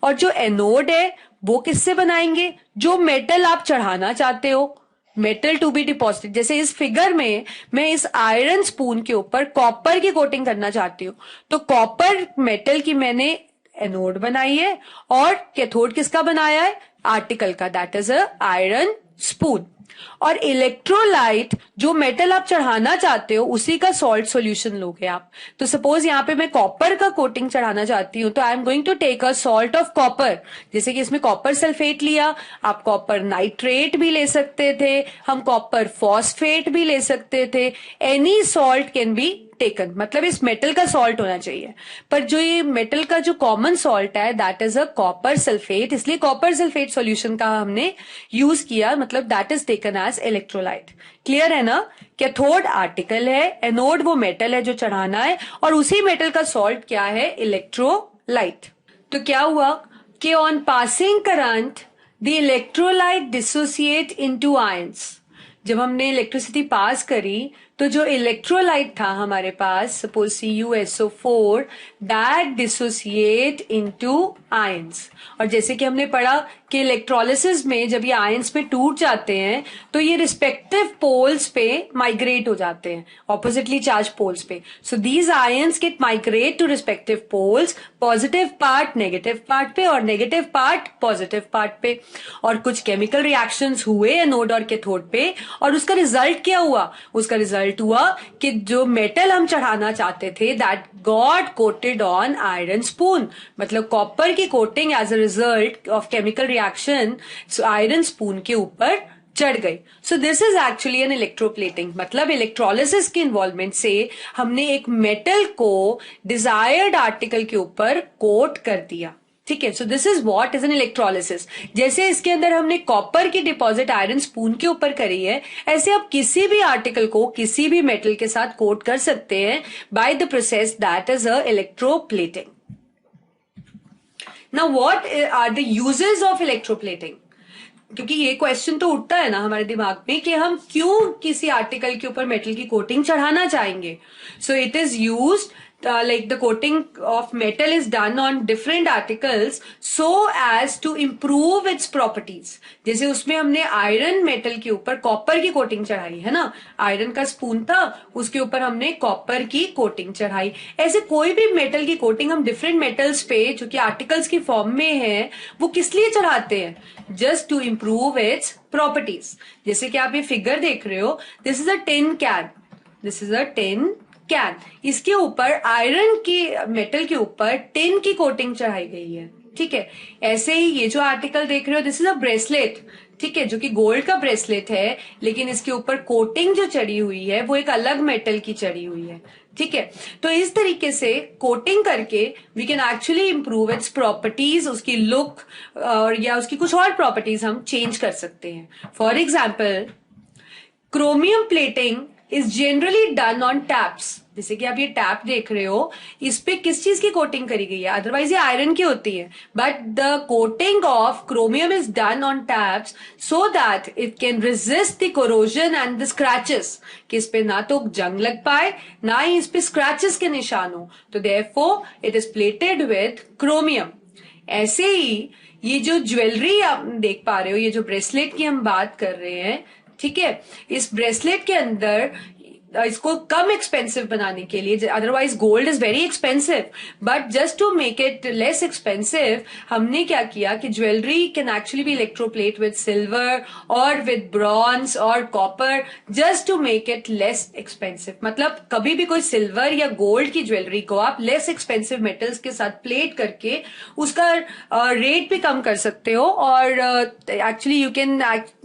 और जो एनोड है वो किससे बनाएंगे? जो मेटल आप चढ़ाना चाहते हो, मेटल टू बी डिपॉजिटेड। जैसे इस फिगर में मैं इस आयरन स्पून के ऊपर कॉपर की कोटिंग करना चाहती हूँ, तो कॉपर मेटल की मैंने एनोड बनाई है, और कैथोड किसका बनाया है? आर्टिकल का, that is a iron spoon. और इलेक्ट्रोलाइट जो मेटल आप चढ़ाना चाहते हो उसी का सॉल्ट सॉल्यूशन लोगे आप। तो सपोज यहाँ पे मैं कॉपर का कोटिंग चढ़ाना चाहती हूँ, तो I am going to take a salt of copper. जैसे कि इसमें कॉपर सल्फेट लिया, आप कॉपर नाइट्रेट भी ले सकते थे, हम कॉपर फॉस्फेट भी ले सकते थे। Any salt can be taken, मतलब इस मेटल का सॉल्ट होना चाहिए। पर जो ये मेटल का जो कॉमन सॉल्ट है that is a copper sulphate, इसलिए कॉपर सल्फेट सॉल्यूशन का हमने यूज किया, मतलब that is taken as electrolyte. Clear है ना? कैथोड आर्टिकल है, एनोड वो मेटल है जो चढ़ाना है, और उसी मेटल का सॉल्ट क्या है? इलेक्ट्रोलाइट। तो क्या हुआ कि on passing current the electrolyte dissociate into ions. जब हमने इलेक्ट्रिसिटी पास करी तो जो इलेक्ट्रोलाइट था हमारे पास, suppose CuSO4, that dissociate into ions. और जैसे कि हमने पढ़ा कि इलेक्ट्रोलिसिस में जब ये आयंस में टूट जाते हैं तो ये रिस्पेक्टिव पोल्स पे माइग्रेट हो जाते हैं, ऑपोजिटली चार्ज पोल्स पे। So these ions get migrate to respective poles, positive part negative part पे और नेगेटिव पार्ट पॉजिटिव पार्ट पे। और कुछ केमिकल रिएक्शंस हुए एनोड और कैथोड पे, और उसका रिजल्ट क्या हुआ? उसका रिजल्ट हुआ कि जो मेटल हम चढ़ाना चाहते थे that got coated on iron spoon, मतलब कॉपर की coating as a result of chemical reaction iron spoon के ऊपर चढ़ गई। So this is actually an electroplating, मतलब इलेक्ट्रोलिसिस के इन्वॉल्वमेंट से हमने एक मेटल को डिजायर्ड आर्टिकल के ऊपर कोट कर दिया। ठीक है, so this is what is an electrolysis. जैसे इसके अंदर हमने कॉपर की डिपॉजिट आयरन स्पून के ऊपर करी है, ऐसे आप किसी भी आर्टिकल को किसी भी मेटल के साथ कोट कर सकते हैं by the process that is a electroplating. Now what are the uses of electroplating? क्योंकि ये क्वेश्चन तो उठता है ना हमारे दिमाग में कि हम क्यों किसी आर्टिकल के ऊपर मेटल की कोटिंग चढ़ाना चाहेंगे। सो it is used like the coating of metal is done on different articles so as to improve its properties। जैसे उसमें हमने आयरन मेटल के ऊपर कॉपर की कोटिंग चढ़ाई है ना, आयरन का स्पून था उसके ऊपर हमने कॉपर की कोटिंग चढ़ाई। ऐसे कोई भी मेटल की कोटिंग हम डिफरेंट मेटल्स पे जो कि आर्टिकल्स की फॉर्म में है वो किस लिए चढ़ाते हैं? Just to improve its properties। जैसे कि आप ये फिगर देख रहे हो, this is a tin can, this is a tin can, इसके ऊपर आयरन की मेटल के ऊपर टिन की कोटिंग चढ़ाई गई है। ठीक है, ऐसे ही ये जो आर्टिकल देख रहे हो दिस इज अ ब्रेसलेट, ठीक है, जो कि गोल्ड का ब्रेसलेट है, लेकिन इसके ऊपर कोटिंग जो चढ़ी हुई है वो एक अलग मेटल की चढ़ी हुई है। ठीक है, तो इस तरीके से कोटिंग करके we can actually improve its properties, उसकी लुक और या उसकी कुछ और प्रॉपर्टीज हम चेंज कर सकते हैं। For example chromium plating is generally done on taps. जैसे कि आप ये टैप देख रहे हो, इस पे किस चीज की कोटिंग करी गई है? अदरवाइज ये आयरन की होती है, but the coating of chromium is done on taps so that it can resist the corrosion and the scratches, कि इस पे ना तो जंग लग पाए ना ही इस पे स्क्रैचेस के निशान हो। तो therefore it is plated with chromium. ऐसे ही ये जो ज्वेलरी आप देख पा रहे हो, ये जो ब्रेसलेट की हम बात कर रहे हैं, ठीक है, इस ब्रेसलेट के अंदर इसको कम एक्सपेंसिव बनाने के लिए, otherwise gold is very expensive, but just to make it less expensive हमने क्या किया कि jewellery can actually be electroplate with silver और विद ब्रॉन्ज और copper just to make it less expensive. मतलब कभी भी कोई सिल्वर या गोल्ड की ज्वेलरी को आप लेस एक्सपेंसिव मेटल्स के साथ प्लेट करके उसका रेट भी कम कर सकते हो, और actually you can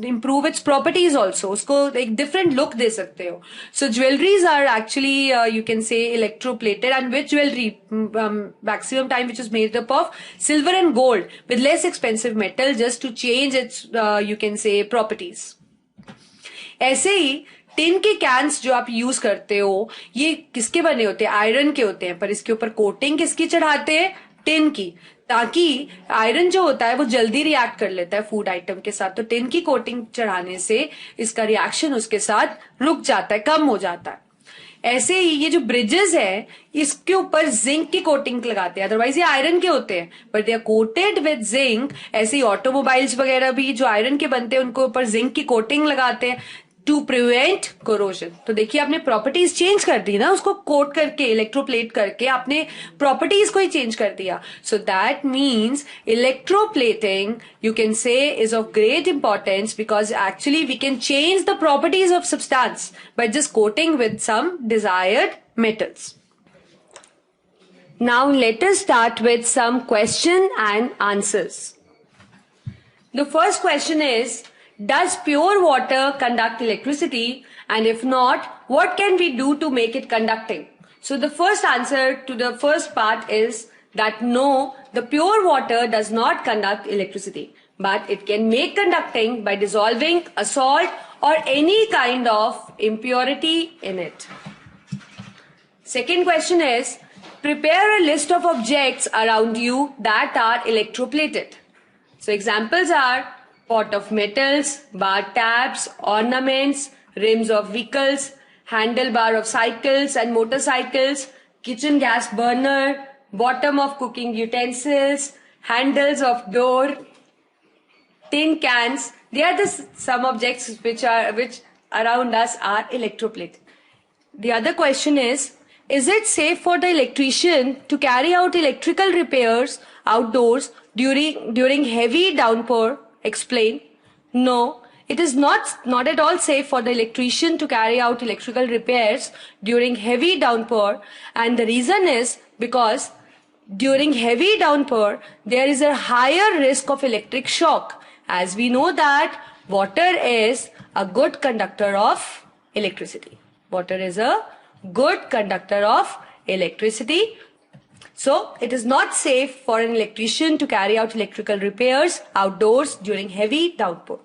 improve its properties also, उसको एक डिफरेंट लुक दे सकते हो। सो jewelries are actually you can say electroplated, and with jewelry maximum time which is made up of silver and gold with less expensive metal just to change its you can say properties। ऐसे ही tin के cans जो आप use करते हो ये किसके बने होते हैं? आयरन के होते हैं, पर इसके ऊपर कोटिंग किसकी चढ़ाते हैं? टिन की, ताकि आयरन जो होता है वो जल्दी रिएक्ट कर लेता है फूड आइटम के साथ। तो टिन की कोटिंग चढ़ाने से इसका रिएक्शन उसके साथ रुक जाता है, कम हो जाता है। ऐसे ही ये जो ब्रिजेस है इसके ऊपर जिंक की कोटिंग लगाते हैं, अदरवाइज ये आयरन के होते हैं but they are coated with zinc. ऐसे ही ऑटोमोबाइल्स वगैरह भी जो आयरन के बनते हैं उनको ऊपर जिंक की कोटिंग लगाते हैं टू प्रिवेंट कोरोजन। तो देखिए आपने प्रॉपर्टीज चेंज कर दी ना, उसको कोट करके इलेक्ट्रोप्लेट करके आपने प्रॉपर्टीज को ही चेंज कर दिया। So that means electroplating you can say is of great importance because actually we can change the properties of substance by just coating with some desired metals. Now let us start with some question and answers. The first question is, does pure water conduct electricity? And if not, what can we do to make it conducting? So the first answer to the first part is that no, the pure water does not conduct electricity, but it can make conducting by dissolving a salt or any kind of impurity in it. Second question is, prepare a list of objects around you that are electroplated. So examples are pot of metals, bar tabs, ornaments, rims of vehicles, handlebar of cycles and motorcycles, kitchen gas burner, bottom of cooking utensils, handles of door, tin cans. They are some objects which around us are electroplated. The other question is it safe for the electrician to carry out electrical repairs outdoors during heavy downpour? Explain. No, it is not at all safe for the electrician to carry out electrical repairs during heavy downpour, and the reason is because during heavy downpour there is a higher risk of electric shock, as we know that water is a good conductor of electricity. Water is a good conductor of electricity. So it is not safe for an electrician to carry out electrical repairs outdoors during heavy downpour.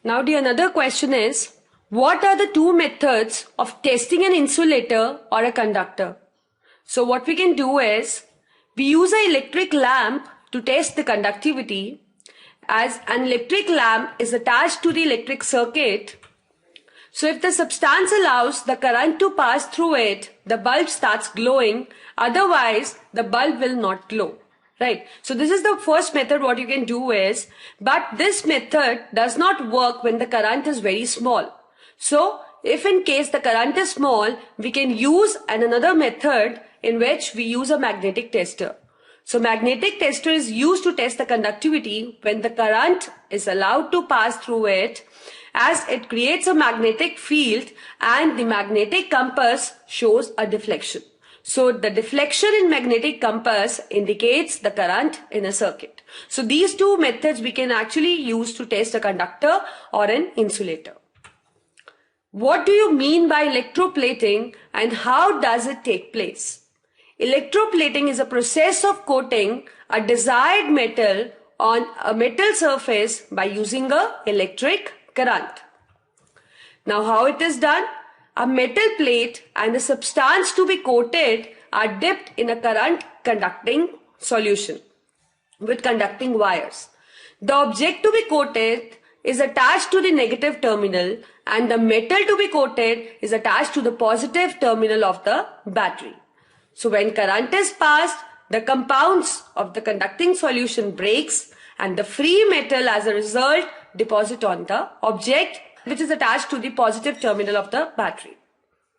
Now the another question is, what are the two methods of testing an insulator or a conductor? So what we can do is, we use an electric lamp to test the conductivity. As an electric lamp is attached to the electric circuit, so if the substance allows the current to pass through it, the bulb starts glowing. Otherwise, the bulb will not glow. Right? So this is the first method what you can do is, but this method does not work when the current is very small. So if in case the current is small, we can use another method in which we use a magnetic tester. So magnetic tester is used to test the conductivity when the current is allowed to pass through it, as it creates a magnetic field and the magnetic compass shows a deflection. So the deflection in magnetic compass indicates the current in a circuit. So these two methods we can actually use to test a conductor or an insulator. What do you mean by electroplating and how does it take place? Electroplating is a process of coating a desired metal on a metal surface by using a electric current. Now how it is done? A metal plate and the substance to be coated are dipped in a current conducting solution with conducting wires. The object to be coated is attached to the negative terminal and the metal to be coated is attached to the positive terminal of the battery. So when current is passed, the compounds of the conducting solution breaks and the free metal as a result deposit on the object which is attached to the positive terminal of the battery.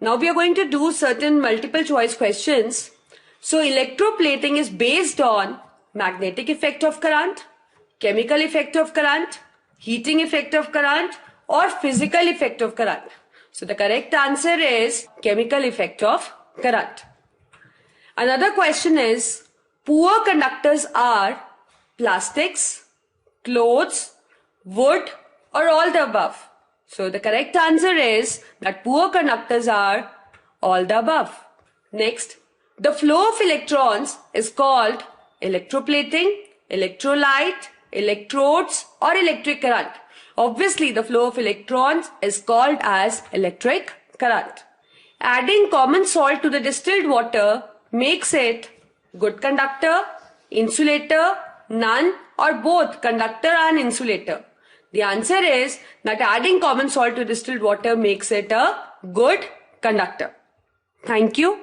Now we are going to do certain multiple choice questions. So electroplating is based on magnetic effect of current, chemical effect of current, heating effect of current, or physical effect of current. So the correct answer is chemical effect of current. Another question is, poor conductors are plastics, clothes, wood, or all the above. So the correct answer is that poor conductors are all the above. Next, the flow of electrons is called electroplating, electrolyte, electrodes, or electric current. Obviously, the flow of electrons is called as electric current. Adding common salt to the distilled water makes it good conductor, insulator, none, or both conductor and insulator. The answer is that adding common salt to distilled water makes it a good conductor. Thank you.